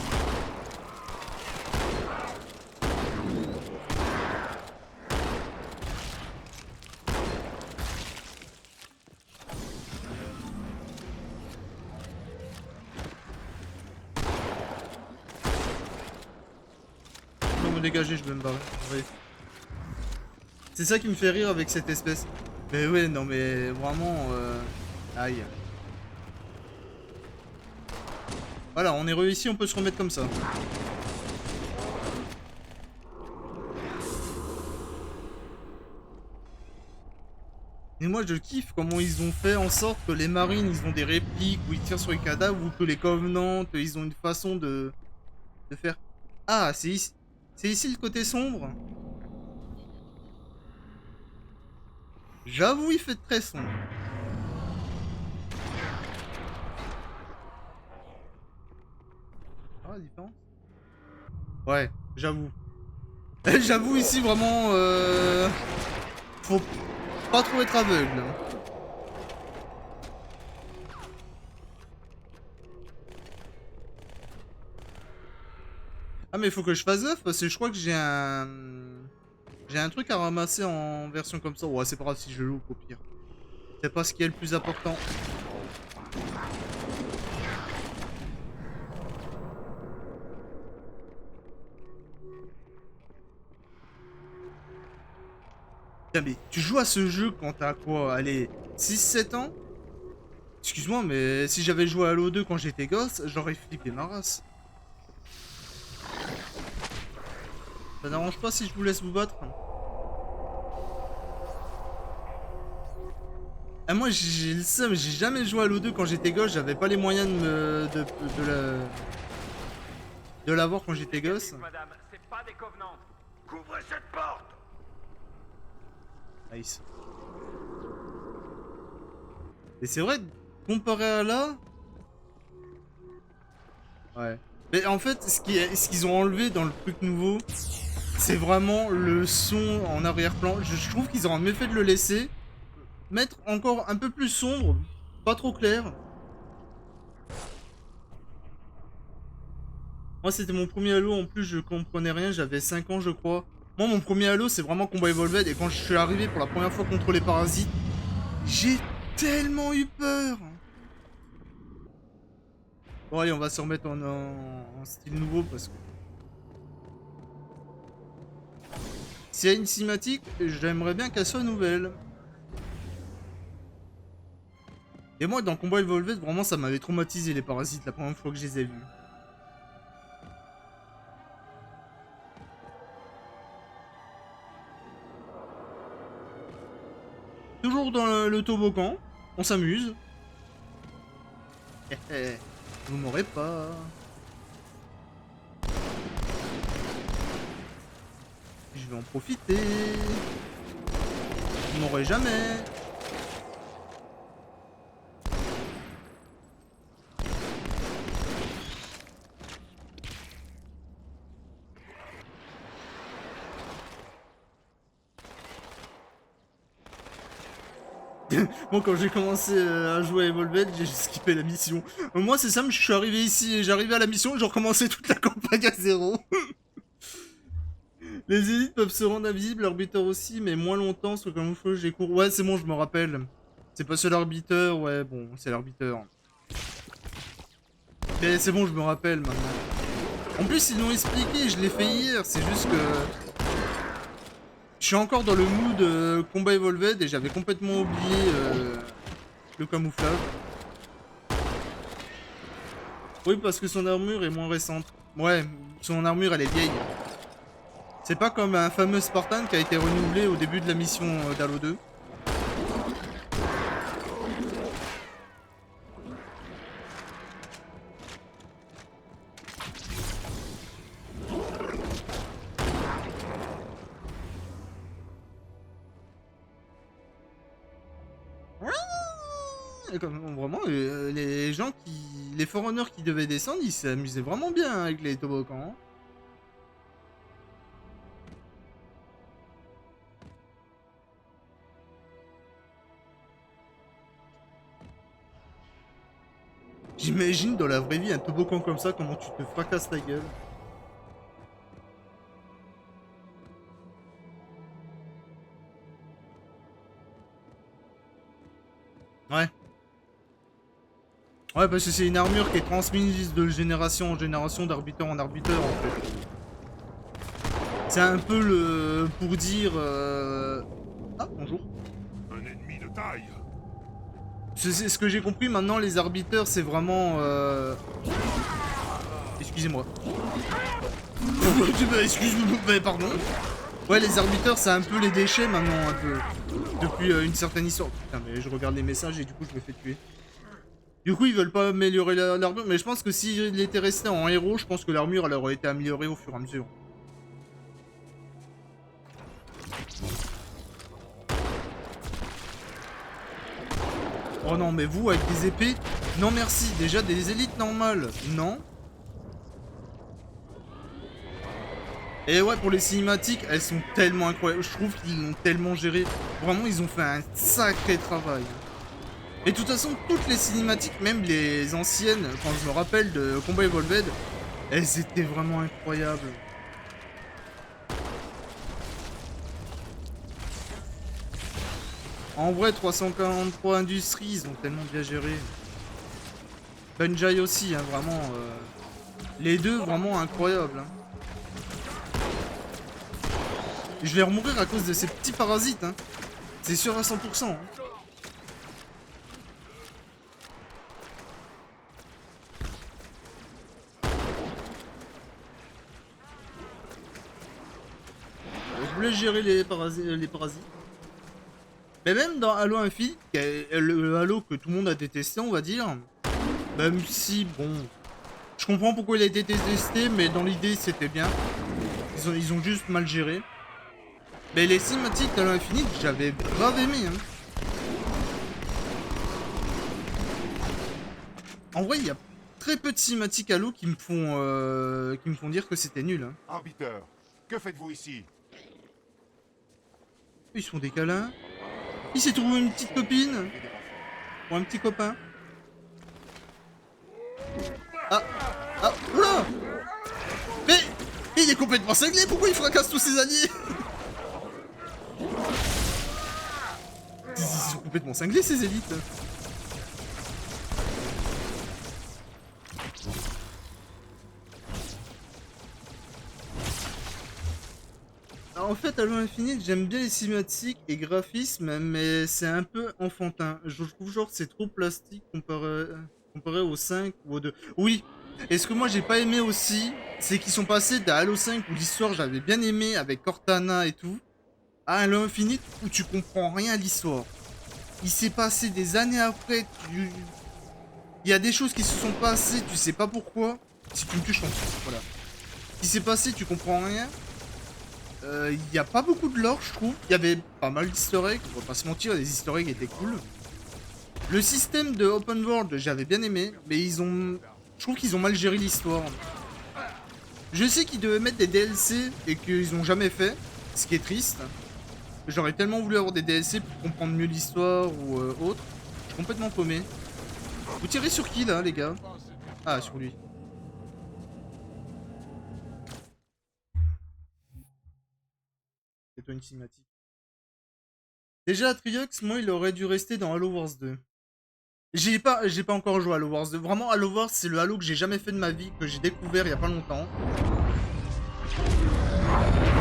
A: Dégager, je vais me barrer. Ouais. C'est ça qui me fait rire avec cette espèce. Mais ouais, non mais vraiment... Aïe. Voilà, on est réussi, on peut se remettre comme ça. Et moi je kiffe comment ils ont fait en sorte que les marines ils ont des répliques où ils tirent sur les cadavres ou que les covenants ils ont une façon de faire. Ah, c'est ici. C'est ici le côté sombre. J'avoue, il fait très sombre. Ah, la différence. Ouais, j'avoue. J'avoue ici vraiment... Faut pas trop être aveugle. Ah mais il faut que je fasse gaffe parce que je crois que j'ai un truc à ramasser en version comme ça. Ouais c'est pas grave si je le loupe au pire. C'est pas ce qui est le plus important. Putain mais tu joues à ce jeu quand t'as quoi? Allez, 6-7 ans? Excuse-moi mais si j'avais joué à Halo 2 quand j'étais gosse, j'aurais flippé ma race. Ça n'arrange pas si je vous laisse vous battre. Ah moi j'ai le seum, j'ai jamais joué à Halo 2 quand j'étais gosse, j'avais pas les moyens de l'avoir quand j'étais gosse.
S: Madame, c'est pas des covenants. Couvrez cette porte.
A: Nice. Et c'est vrai, comparé à là... Ouais. Mais en fait, ce qu'ils ont enlevé dans le truc nouveau, c'est vraiment le son en arrière-plan. Je trouve qu'ils auraient mieux fait de le laisser. Mettre encore un peu plus sombre, pas trop clair. Moi, c'était mon premier Halo, en plus, je comprenais rien, j'avais 5 ans, je crois. Moi, mon premier Halo, c'est vraiment Combat Evolved, et quand je suis arrivé pour la première fois contre les parasites, j'ai tellement eu peur. Bon allez, on va se remettre en style nouveau parce que... S'il y a une cinématique, j'aimerais bien qu'elle soit nouvelle. Et moi, dans Combat Evolved, vraiment, ça m'avait traumatisé les parasites la première fois que je les ai vus. Toujours dans le toboggan, on s'amuse. Vous m'aurez pas. Je vais en profiter. Vous m'aurez jamais. Moi quand j'ai commencé à jouer à Evolved, j'ai juste skippé la mission. Moi c'est simple, je suis arrivé ici et j'arrivais à la mission et j'ai recommencé toute la campagne à zéro. Les élites peuvent se rendre invisibles, l'arbitre aussi, mais moins longtemps, soit comme il faut, j'ai cours. Ouais c'est bon, je me rappelle. C'est pas seul l'arbitre, ouais bon, c'est l'arbitre. Mais c'est bon, je me rappelle maintenant. En plus ils l'ont expliqué, je l'ai fait hier, c'est juste que... Je suis encore dans le mood combat Evolved et j'avais complètement oublié le camouflage. Oui, parce que son armure est moins récente. Ouais, son armure elle est vieille. C'est pas comme un fameux Spartan qui a été renouvelé au début de la mission d'Halo 2. Comme, vraiment, les gens qui... Les Forerunners qui devaient descendre, ils s'amusaient vraiment bien avec les toboggans. J'imagine dans la vraie vie un toboggan comme ça, comment tu te fracasses la gueule. Ouais. Ouais, parce que c'est une armure qui est transmise de génération en génération, d'arbiteur en arbiteur, en fait. C'est un peu le... pour dire... Ah, bonjour.
B: Un ennemi de taille.
A: C'est ce que j'ai compris, maintenant, les arbiteurs, c'est vraiment... Excusez-moi. Excuse-moi, pardon. Ouais, les arbiteurs, c'est un peu les déchets, maintenant, un peu. Depuis une certaine histoire. Putain, mais je regarde les messages et du coup, je me fais tuer. Du coup, ils veulent pas améliorer l'armure, mais je pense que s'il était resté en héros, je pense que l'armure, elle aurait été améliorée au fur et à mesure. Oh non, mais vous, avec des épées... Non, merci. Déjà, des élites normales. Non. Et ouais, pour les cinématiques, elles sont tellement incroyables. Je trouve qu'ils l'ont tellement géré. Vraiment, ils ont fait un sacré travail. Et de toute façon, toutes les cinématiques, même les anciennes, quand je me rappelle de Combat Evolved, elles étaient vraiment incroyables. En vrai, 343 Industries, ils ont tellement bien géré. Bungie aussi, hein, vraiment. Les deux, vraiment incroyables. Hein. Je vais remourir à cause de ces petits parasites. Hein. C'est sûr à 100%. Hein. Je voulais gérer les parasites. Mais même dans Halo Infinite, le Halo que tout le monde a détesté, on va dire, même si, bon, je comprends pourquoi il a été détesté, mais dans l'idée, c'était bien. Ils ont juste mal géré. Mais les cinématiques d'Halo Infinite, j'avais grave aimé. Hein. En vrai, il y a très peu de cinématiques Halo qui me font dire que c'était nul. Hein.
B: Arbiter, que faites-vous ici?
A: Ils se font des câlins. Il s'est trouvé une petite copine. Ou un petit copain. Ah. Ah. Oula. Mais il est complètement cinglé. Pourquoi il fracasse tous ses alliés? Ils sont complètement cinglés ces élites. Alors, en fait, Halo Infinite, j'aime bien les cinématiques et graphismes, mais c'est un peu enfantin. Je trouve genre c'est trop plastique comparé au 5 ou au 2. Oui, et ce que moi j'ai pas aimé aussi, c'est qu'ils sont passés d'un Halo 5 où l'histoire j'avais bien aimé avec Cortana et tout, à Halo Infinite où tu comprends rien à l'histoire. Il s'est passé des années après, il y a des choses qui se sont passées, tu sais pas pourquoi. Si tu me tues, je t'en tue, voilà. Ce qui s'est passé, tu comprends rien. Il n'y a pas beaucoup de lore, je trouve. Il y avait pas mal d'easter eggs, on va pas se mentir, les easter eggs étaient cool. Le système de open world, j'avais bien aimé, mais je trouve qu'ils ont mal géré l'histoire. Je sais qu'ils devaient mettre des DLC et qu'ils n'ont jamais fait, ce qui est triste. J'aurais tellement voulu avoir des DLC pour comprendre mieux l'histoire ou autre. Je suis complètement paumé. Vous tirez sur qui là, les gars? Ah, sur lui. C'est toi une cinématique. Déjà, Atriox, moi, il aurait dû rester dans Halo Wars 2. J'ai pas encore joué à Halo Wars 2. Vraiment, Halo Wars, c'est le Halo que j'ai jamais fait de ma vie, que j'ai découvert il y a pas longtemps.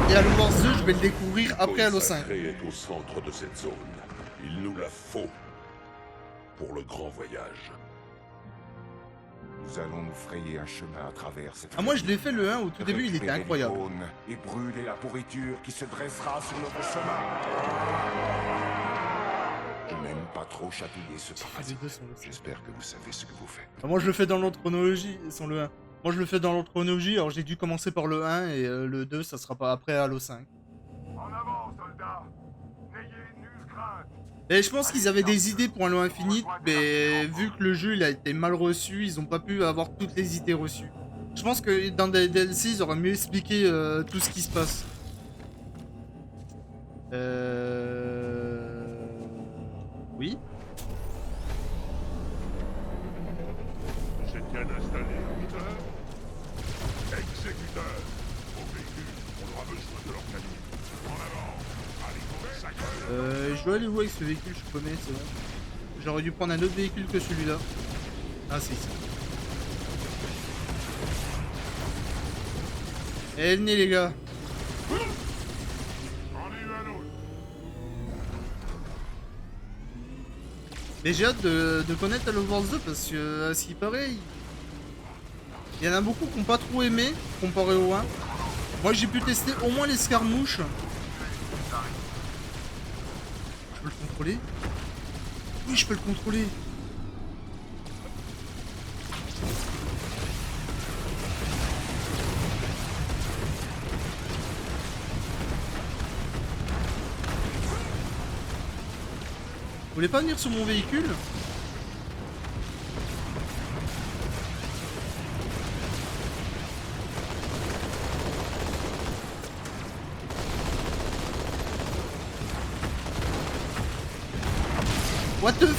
A: Et Halo Wars 2, je vais le découvrir après Halo 5.
Q: Est au centre de cette zone. Il nous la faut pour le grand voyage.
T: Nous allons nous frayer un chemin à travers cette...
A: Ah, moi je l'ai fait le 1 au tout début, il était incroyable.
T: Et brûler la pourriture qui se dressera sur notre chemin. Je n'aime pas trop chatouiller ce paradis. J'espère que vous savez ce que vous faites.
A: Ah, moi je le fais dans l'autre chronologie, sans le 1. Moi je le fais dans l'autre chronologie, alors j'ai dû commencer par le 1 et le 2 ça sera pas après Halo 5.
S: En avant, soldats. N'ayez nulle crainte.
A: Et je pense qu'ils avaient des idées pour Halo Infinite, mais vu que le jeu il a été mal reçu, ils ont pas pu avoir toutes les idées reçues. Je pense que dans des DLC, ils auraient mieux expliqué tout ce qui se passe. Oui.
Q: C'est bien installé, Peter. Exécuteur. Au véhicule, on aura besoin de leur camion. En avant. Allez, sacré.
A: Je dois aller où avec ce véhicule, je connais, c'est bon. J'aurais dû prendre un autre véhicule que celui-là. Ah, c'est ici. Et venez les gars. Mais j'ai hâte de connaître Halo Wars 2 parce que, à ce qui paraît, il y en a beaucoup qui n'ont pas trop aimé comparé au 1. Moi j'ai pu tester au moins l'escarmouche. Je peux le contrôler? Oui, je peux le contrôler. Vous voulez pas venir sur mon véhicule? What the f...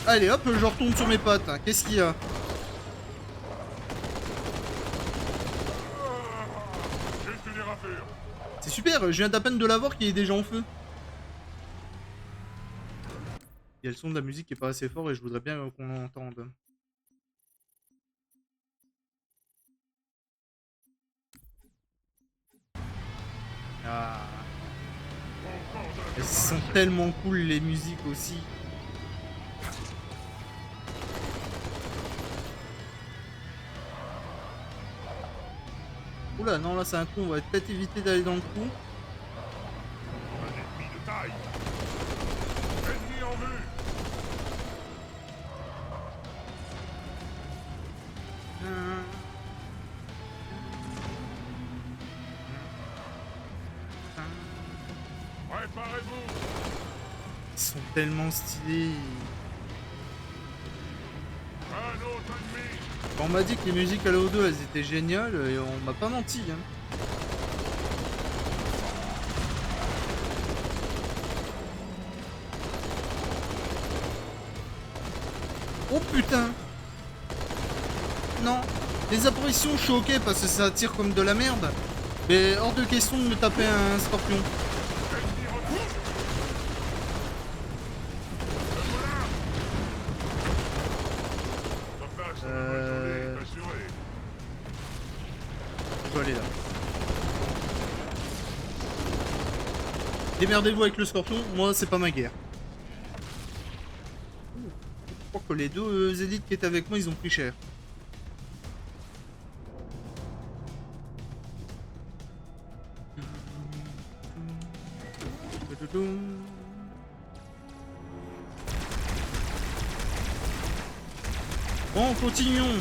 A: Allez hop, je retourne sur mes pattes. Qu'est-ce qu'il y a? C'est super, je viens d'à peine de l'avoir qui est déjà en feu. Il y a le son de la musique qui est pas assez fort et je voudrais bien qu'on l'entende. Ah. Elles sont tellement cool les musiques aussi. Oula, non là c'est un trou, on va peut-être éviter d'aller dans le trou.
Q: Un ennemi de taille. Ennemi en vue. Préparez-vous.
A: Ils sont tellement stylés.
Q: Un autre ennemi.
A: On m'a dit que les musiques Halo 2 elles étaient géniales et on m'a pas menti. Hein. Oh putain! Non, les apparitions je suis ok parce que ça tire comme de la merde. Mais hors de question de me taper un scorpion. Je peux aller là. Démerdez-vous avec le scorpion, moi c'est pas ma guerre. Je crois que les deux élites qui étaient avec moi, ils ont pris cher. Bon, continuons.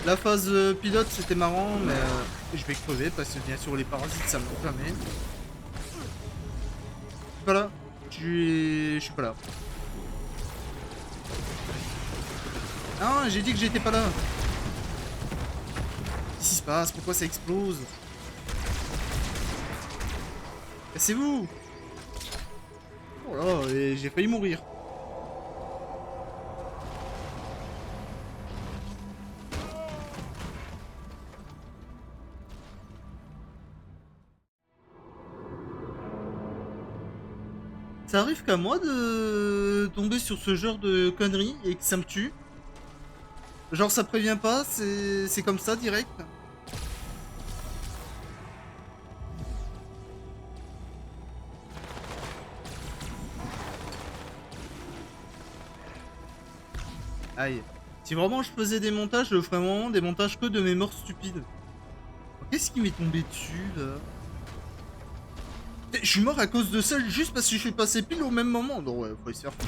A: La phase pilote, c'était marrant, mais je vais crever parce que bien sûr les parasites, ça me fait jamais. Je suis pas là. Je suis pas là. Ah, j'ai dit que j'étais pas là. Qu'est-ce qui se passe? Pourquoi ça explose? Cassez-vous! Oh là, j'ai failli mourir. Ça arrive qu'à moi de tomber sur ce genre de conneries et que ça me tue. Genre ça prévient pas, c'est comme ça direct. Aïe. Si vraiment je faisais des montages, je ferais vraiment des montages que de mes morts stupides. Qu'est-ce qui m'est tombé dessus là? Je suis mort à cause de ça juste parce que je suis passé pile au même moment. Non ouais, faut se faire foutre.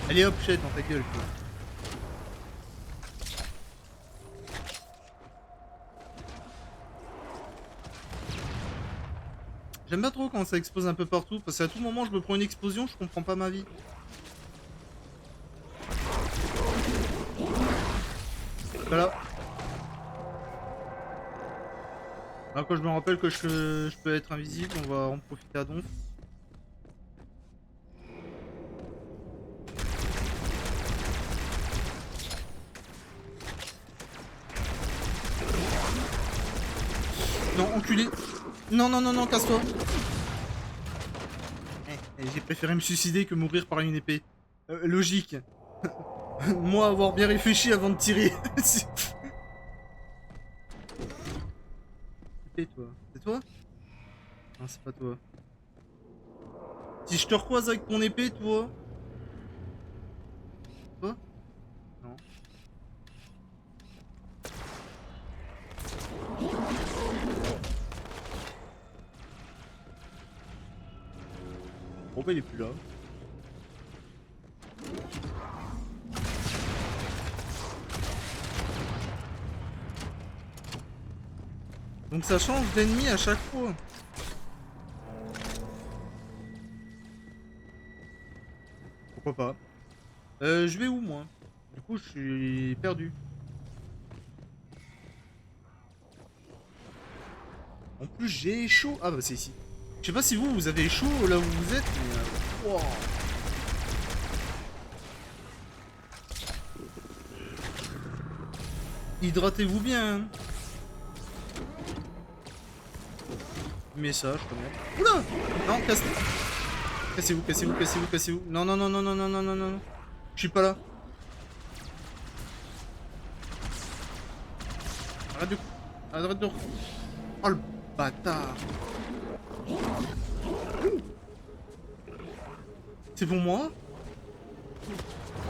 A: Allez hop, chète dans ta gueule quoi. J'aime pas trop quand ça explose un peu partout, parce qu'à tout moment je me prends une explosion, je comprends pas ma vie. Voilà. Alors quand je me rappelle que je peux être invisible, on va en profiter à donf. Non, enculé. Non, non, non, non, casse-toi. J'ai préféré me suicider que mourir par une épée. Logique. Moi, avoir bien réfléchi avant de tirer. C'est toi. C'est toi? Non, c'est pas toi. Si je te recroise avec ton épée, toi. Toi? Non. Bon bah il est plus là. Donc ça change d'ennemi à chaque fois. Pourquoi pas? Je vais où moi? Du coup je suis perdu. En plus j'ai chaud. Ah bah c'est ici. Je sais pas si vous avez chaud là où vous êtes, mais... Wow. Hydratez-vous bien. Hein. Message quand même. Oula! Non, cassez-vous, cassez-vous, cassez-vous, cassez-vous. Non, non, non, non, non, non, non, non, non. Je suis pas là. Arrête de... Arrête de... Oh le bâtard. C'est pour moi? Oh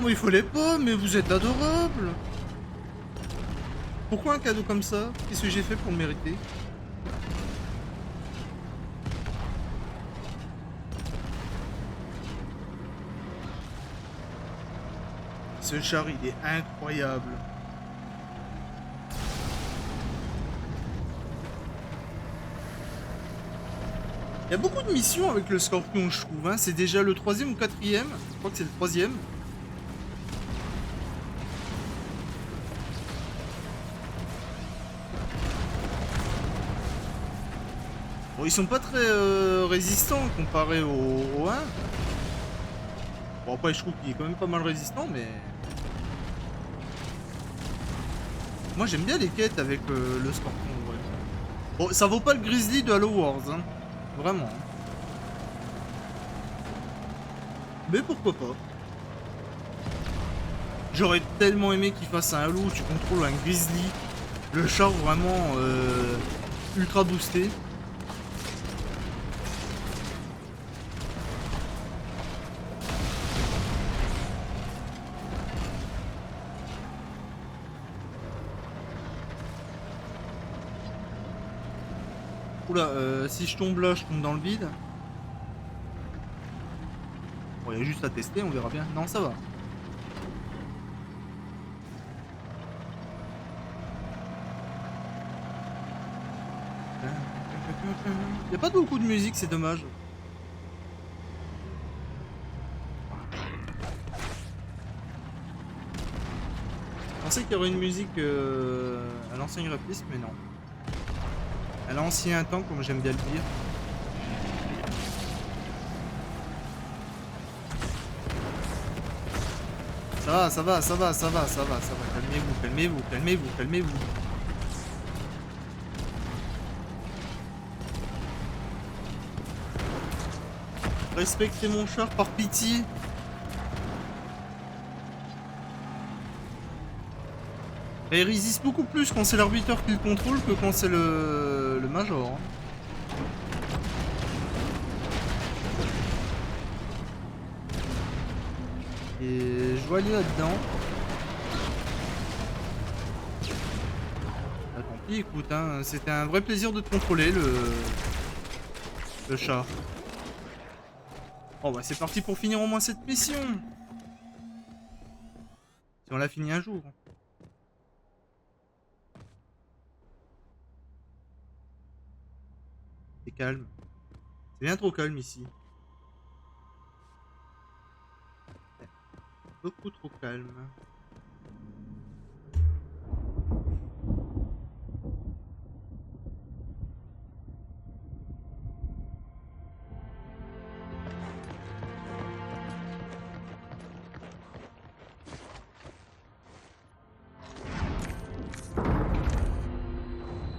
A: mais il fallait pas, mais vous êtes adorable. Pourquoi un cadeau comme ça? Qu'est-ce que j'ai fait pour le mériter? Ce char il est incroyable. Il y a beaucoup de missions avec le Scorpion, je trouve. Hein. C'est déjà le 3e ou 4e. Je crois que c'est le 3e. Bon, ils sont pas très résistants comparé au 1. Bon, après, je trouve qu'il est quand même pas mal résistant, mais... Moi, j'aime bien les quêtes avec le Scorpion, ouais. Bon, ça vaut pas le Grizzly de Halo Wars, hein. Vraiment. Mais pourquoi pas. J'aurais tellement aimé qu'il fasse un Halo où tu contrôles un Grizzly. Le char vraiment ultra boosté. Oula, si je tombe là, je tombe dans le vide. Bon, il y a juste à tester, on verra bien. Non, ça va. Il n'y a pas beaucoup de musique, c'est dommage. Je pensais qu'il y aurait une musique à l'ancien graphisme, mais non. À l'ancien temps, comme j'aime bien le dire. Ça va, ça va, ça va, ça va, ça va, ça va. Calmez-vous, calmez-vous, calmez-vous, calmez-vous. Respectez mon char par pitié. Et il résiste beaucoup plus quand c'est l'arbitre qui le contrôle que quand c'est le major. Hein. Et je vais aller là-dedans. Ah, tant pis, écoute, hein, c'était un vrai plaisir de te contrôler le chat. Bon bah c'est parti pour finir au moins cette mission. Si on l'a fini un jour. C'est calme. C'est bien trop calme ici. Beaucoup trop calme.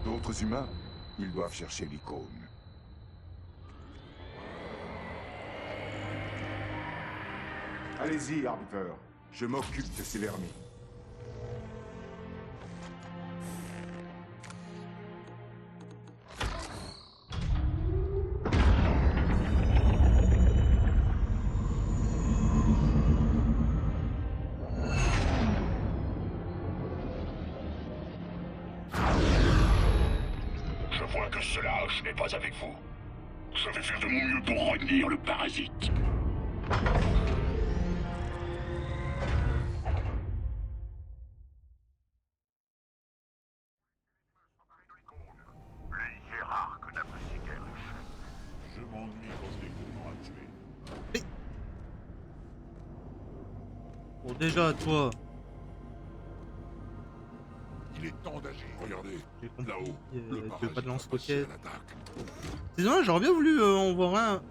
T: D'autres humains, ils doivent chercher l'icône. Allez-y, Arbiter. Je m'occupe de ces vermis.
Q: Je vois que ce lâche n'est pas avec vous. Je vais faire de mon mieux pour retenir le parasite. Je m'ennuie quand je découvre à tuer.
A: Bon déjà toi.
Q: Il est temps d'agir. Regardez, là-haut,
A: tu veux pas de lance-roquette. C'est dommage, j'aurais bien voulu en voir un.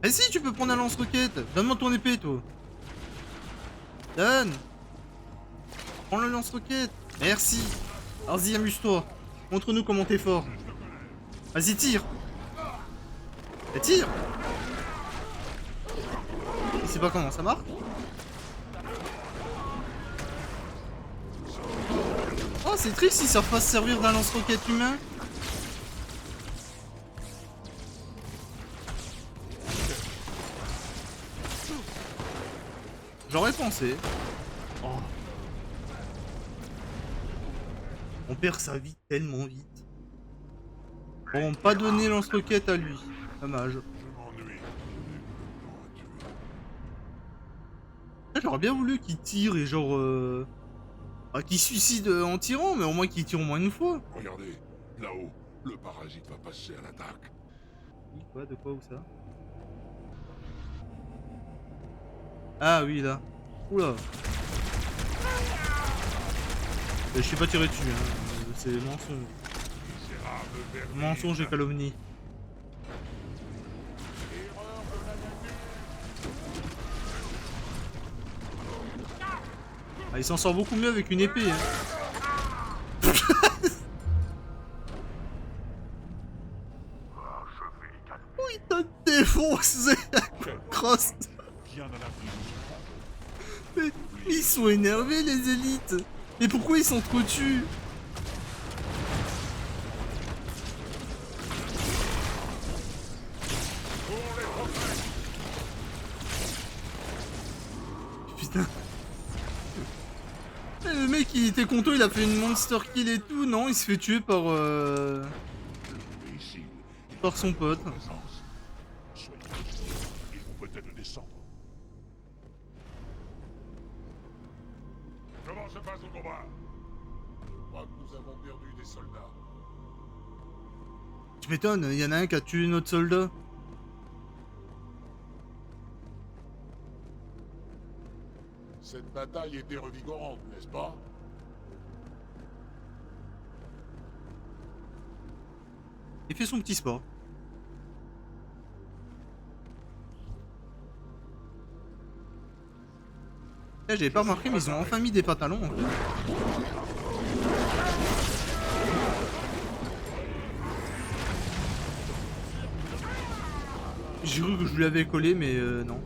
A: Eh si, tu peux prendre un lance-roquette. Donne-moi ton épée, toi. Donne. Prends le lance-roquette. Merci. Vas-y, amuse-toi. Montre-nous comment t'es fort. Vas-y, tire. Et tire. Je sais pas comment ça marche. Oh, c'est triste, ils savent pas se servir d'un lance-roquette humain. J'aurais pensé. Oh. On perd sa vie tellement vite. Bon, pas donner lance-roquette à lui. Dommage. J'aurais bien voulu qu'il tire et genre... qu'il suicide en tirant, mais au moins qu'il tire au moins une fois.
Q: Regardez, là-haut, le parasite va passer à l'attaque.
A: Quoi, de quoi, où ça? Ah oui, là. Oula. Je suis pas tiré dessus, hein. C'est mensonge. Mensonge et calomnie. Ah, il s'en sort beaucoup mieux avec une épée, hein. Oh, il t'a défoncé à crosse.
Q: Viens dans la
A: Mais ils sont énervés les élites. Mais pourquoi ils s'entretuent? Putain. Le mec il était content, il a fait une monster kill et tout, non? Il se fait tuer par son pote.
B: Comment se passe le combat? Je crois que nous avons perdu des soldats.
A: Tu m'étonnes, il y en a un qui a tué notre soldat.
B: Cette bataille était revigorante, n'est-ce pas?
A: Il fait son petit sport. J'avais pas remarqué, mais ils ont enfin mis des pantalons en fait. J'ai cru que je lui avais collé, mais non.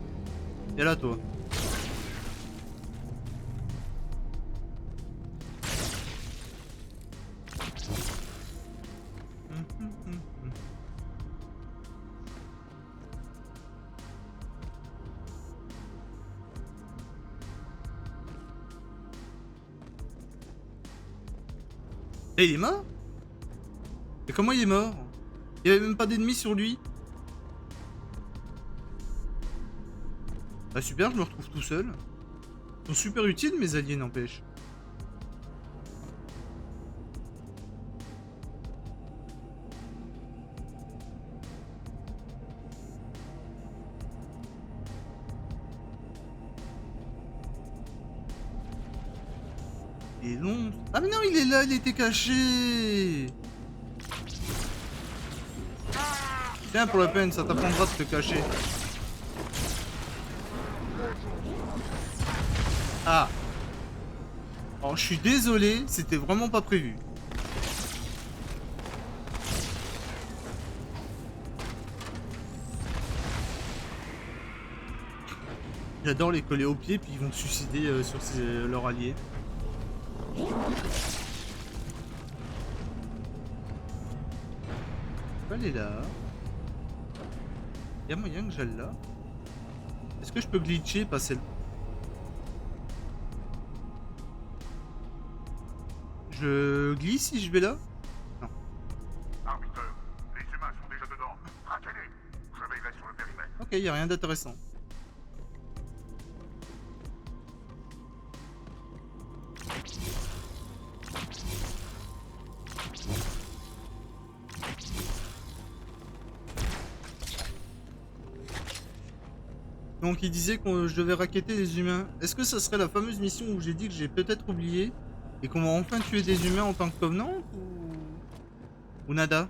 A: Et là, toi. Et il est mort? Et comment il est mort? Il y avait même pas d'ennemis sur lui? Ah super, je me retrouve tout seul. Ils sont super utiles mes alliés, n'empêche. Et non. Ah mais non, il est là, il était caché. Tiens, pour la peine, ça t'apprendra de te cacher. Ah. Alors, je suis désolé, c'était vraiment pas prévu. J'adore les coller aux pieds, puis ils vont se suicider sur leurs alliés. Elle est là. Il y a moyen que j'aille là. Est-ce que je peux glitcher et passer là? Je glisse si je vais là? Non.
B: Arbiteur, les humains sont déjà dedans. Traquez-les. Je veillerai sur le périmètre.
A: Ok, il n'y a rien d'intéressant. Donc il disait que je devais racketter les humains. Est-ce que ça serait la fameuse mission où j'ai dit que j'ai peut-être oublié et qu'on va enfin tuer des humains en tant que Covenant ou nada?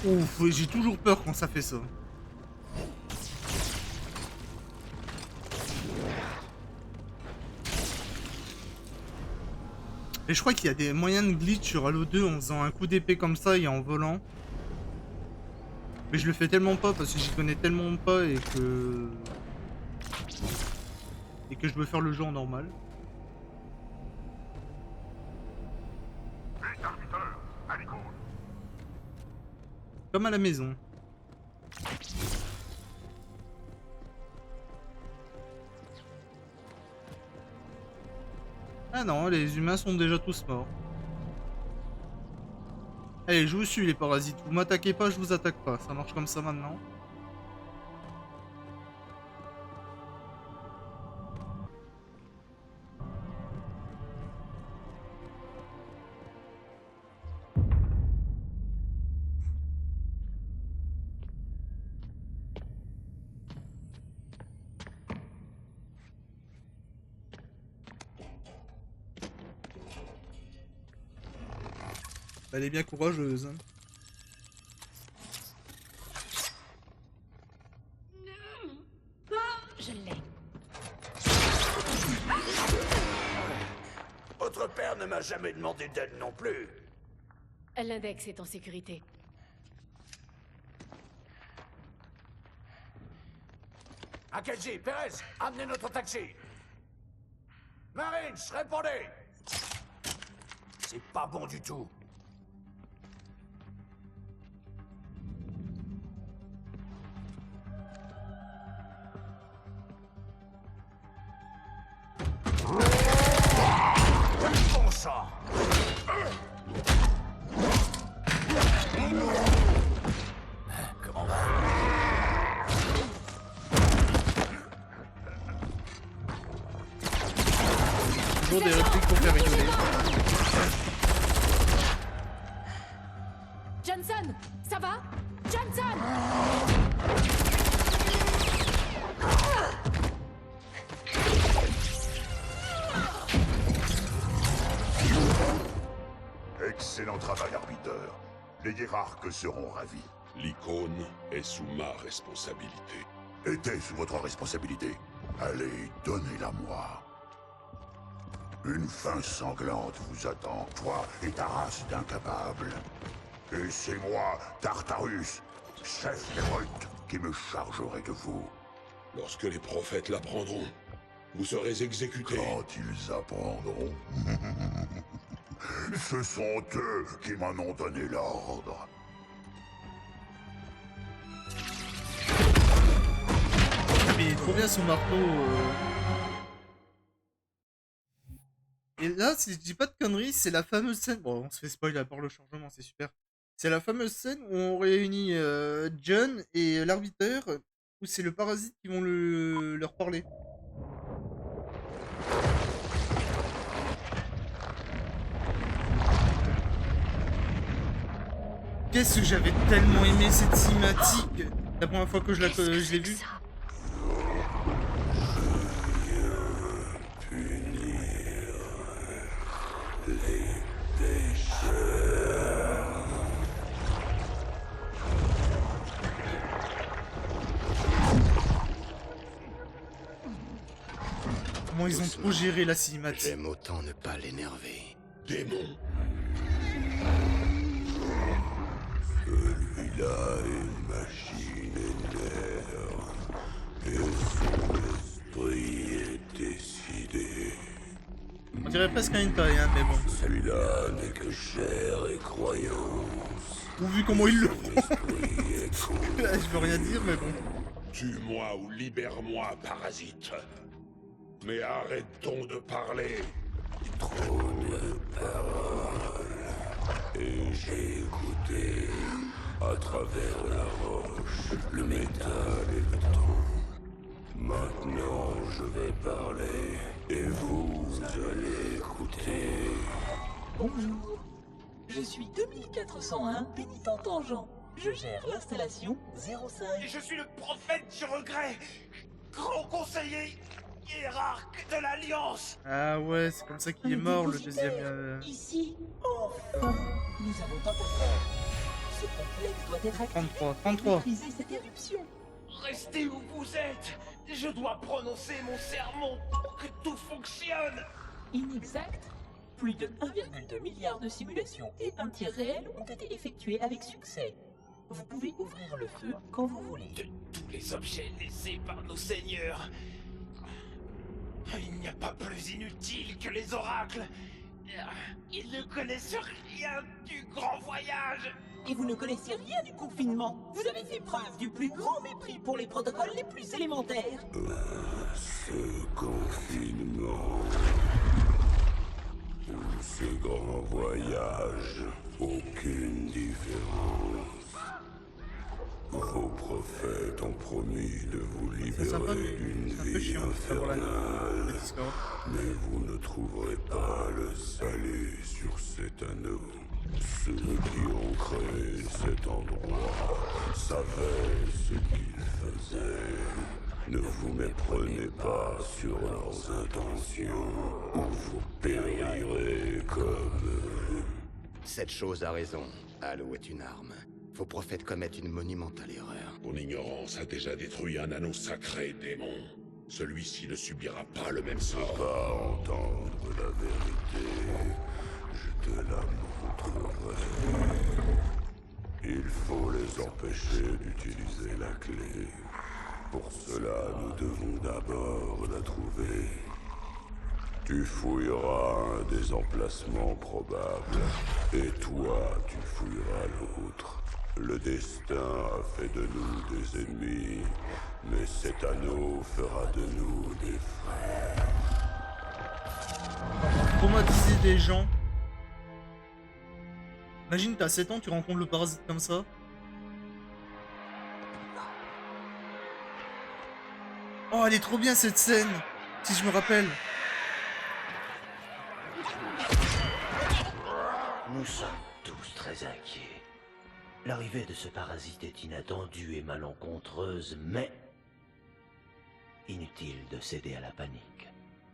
A: Ouf, oui, j'ai toujours peur quand ça fait ça. Et je crois qu'il y a des moyens de glitch sur Halo 2 en faisant un coup d'épée comme ça et en volant. Mais je le fais tellement pas parce que j'y connais tellement pas et que je veux faire le jeu en normal.
B: Vite, arbiteur, à l'écoute.
A: Comme à la maison. Ah non, les humains sont déjà tous morts. Allez, je vous suis les parasites. Vous m'attaquez pas, je vous attaque pas. Ça marche comme ça maintenant. Elle est bien courageuse. Hein.
R: Je l'ai.
O: Votre père ne m'a jamais demandé d'aide non plus.
D: L'index est en sécurité.
U: Akeji, Perez, amenez notre taxi. Marines, répondez. C'est pas bon du tout. Bon sang. Comment va?
A: Toujours des répliques pour faire rigoler.
D: Johnson, ça va? Johnson!
T: Excellent travail, arbiteur. Les hiérarques seront ravis.
Q: L'icône est sous ma responsabilité.
T: Était sous votre responsabilité. Allez, donnez-la moi. Une fin sanglante vous attend, toi et ta race d'incapables. Et c'est moi, Tartarus, chef des brutes, qui me chargerai de vous.
Q: Lorsque les prophètes l'apprendront, vous serez exécutés.
T: Quand ils apprendront. Ce sont eux qui m'en ont donné l'ordre.
A: Mais il est trop bien son marteau. Et là, si je dis pas de conneries, c'est la fameuse scène. Bon, on se fait spoil à part le chargement, c'est super. C'est la fameuse scène où on réunit John et l'arbiteur, où c'est le parasite qui vont leur parler. Qu'est-ce que j'avais tellement aimé cette cinématique la première fois que je l'ai vue. Comment ils ont trop géré la cinématique.
O: J'aime autant ne pas l'énerver.
Q: Démon.
T: Celui-là est une machine énerve. Et son esprit est décidé.
A: On dirait presque un hentai, hein, mais bon.
T: Celui-là n'est que chair et croyance.
A: Ou vu comment ils le font. Je veux rien dire, mais bon.
Q: Tue-moi ou libère-moi, parasite. Mais arrête-t-on de parler?
T: Trop de paroles. Et j'ai écouté à travers la roche, le métal et le temps. Maintenant, je vais parler et vous allez écouter.
V: Bonjour, je suis 2401 pénitent Tangent. Je gère l'installation 05.
I: Je suis le prophète du regret, grand conseiller hiérarque de l'Alliance.
A: Ah ouais, c'est comme ça qu'il est mort, le deuxième...
V: Ici, enfin, nous avons tant à faire. Ce complexe doit être activé
A: 33.
V: pour maîtriser cette éruption.
I: Restez où vous êtes. Je dois prononcer mon sermon pour que tout fonctionne.
V: Inexact. Plus de 1,2 milliard de simulations et un tir réel ont été effectués avec succès. Vous pouvez ouvrir le feu quand vous voulez.
I: De tous les objets laissés par nos seigneurs, il n'y a pas plus inutile que les oracles. Ils ne connaissent rien du grand voyage.
V: Et vous ne connaissez rien du confinement. Vous avez fait preuve du plus grand mépris pour les protocoles les plus élémentaires.
T: Ce confinement... ou ce grand voyage, aucune différence. Vos prophètes ont promis de vous libérer d'une vie infernale. Mais vous ne trouverez pas le salut sur cet anneau. Ceux qui ont créé cet endroit savaient ce qu'ils faisaient. Ne vous méprenez pas sur leurs intentions, ou vous périrez comme eux.
O: Cette chose a raison. Halo est une arme. Vos prophètes commettent une monumentale erreur.
Q: Ton ignorance a déjà détruit un anneau sacré, démon. Celui-ci ne subira pas le même sort.
T: Pas entendre la vérité. Je te la montrerai. Il faut les empêcher d'utiliser la clé. Pour cela, nous devons d'abord la trouver. Tu fouilleras un des emplacements probables, et toi, tu fouilleras l'autre. Le destin a fait de nous des ennemis, mais cet anneau fera de nous des frères.
A: Traumatiser des gens. Imagine, t'as 7 ans, tu rencontres le parasite comme ça. Oh, elle est trop bien cette scène, si je me rappelle.
O: Nous sommes tous très inquiets. L'arrivée de ce parasite est inattendue et malencontreuse, mais inutile de céder à la panique.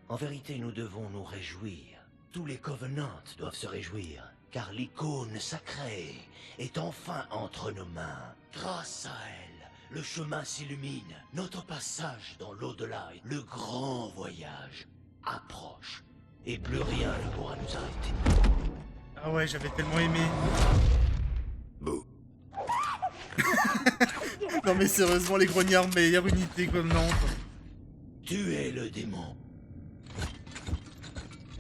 O: En vérité, nous devons nous réjouir. Tous les Covenants doivent se réjouir, car l'icône sacrée est enfin entre nos mains. Grâce à elle, le chemin s'illumine. Notre passage dans l'au-delà, le grand voyage, approche. Et plus rien ne pourra nous arrêter.
A: Ah ouais, j'avais tellement aimé. Non mais sérieusement, les grognards, meilleure unité comme Nantes.
O: Tuez le démon.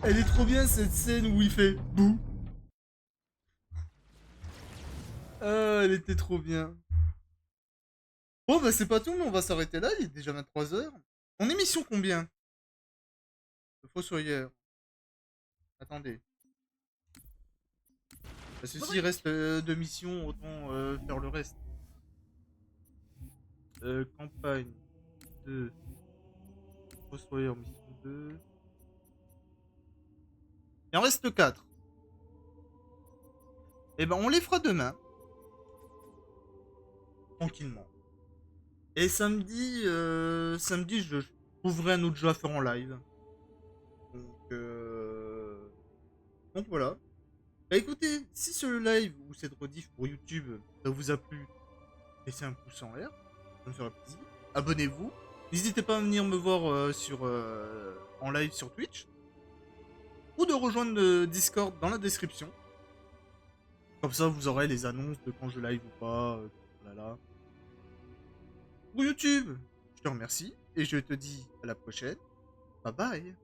A: Elle est trop bien cette scène où il fait bouh. Ah, elle était trop bien. Bon bah c'est pas tout, mais on va s'arrêter là, il est déjà 23h. En émission combien? Le Fossoyeur. Attendez. Parce que s'il reste 2 missions, autant faire le reste. Campagne 2. Fossoyeur mission 2. Il en reste 4. Et ben on les fera demain. Tranquillement. Et samedi, samedi je trouverai un autre jeu à faire en live. Donc voilà. Bah écoutez, si ce live ou cette rediff pour YouTube ça vous a plu, laissez un pouce en l'air, ça me fera plaisir. Abonnez-vous. N'hésitez pas à venir me voir en live sur Twitch. Ou de rejoindre le Discord dans la description. Comme ça vous aurez les annonces de quand je live ou pas. Voilà. Pour YouTube, je te remercie et je te dis à la prochaine. Bye bye.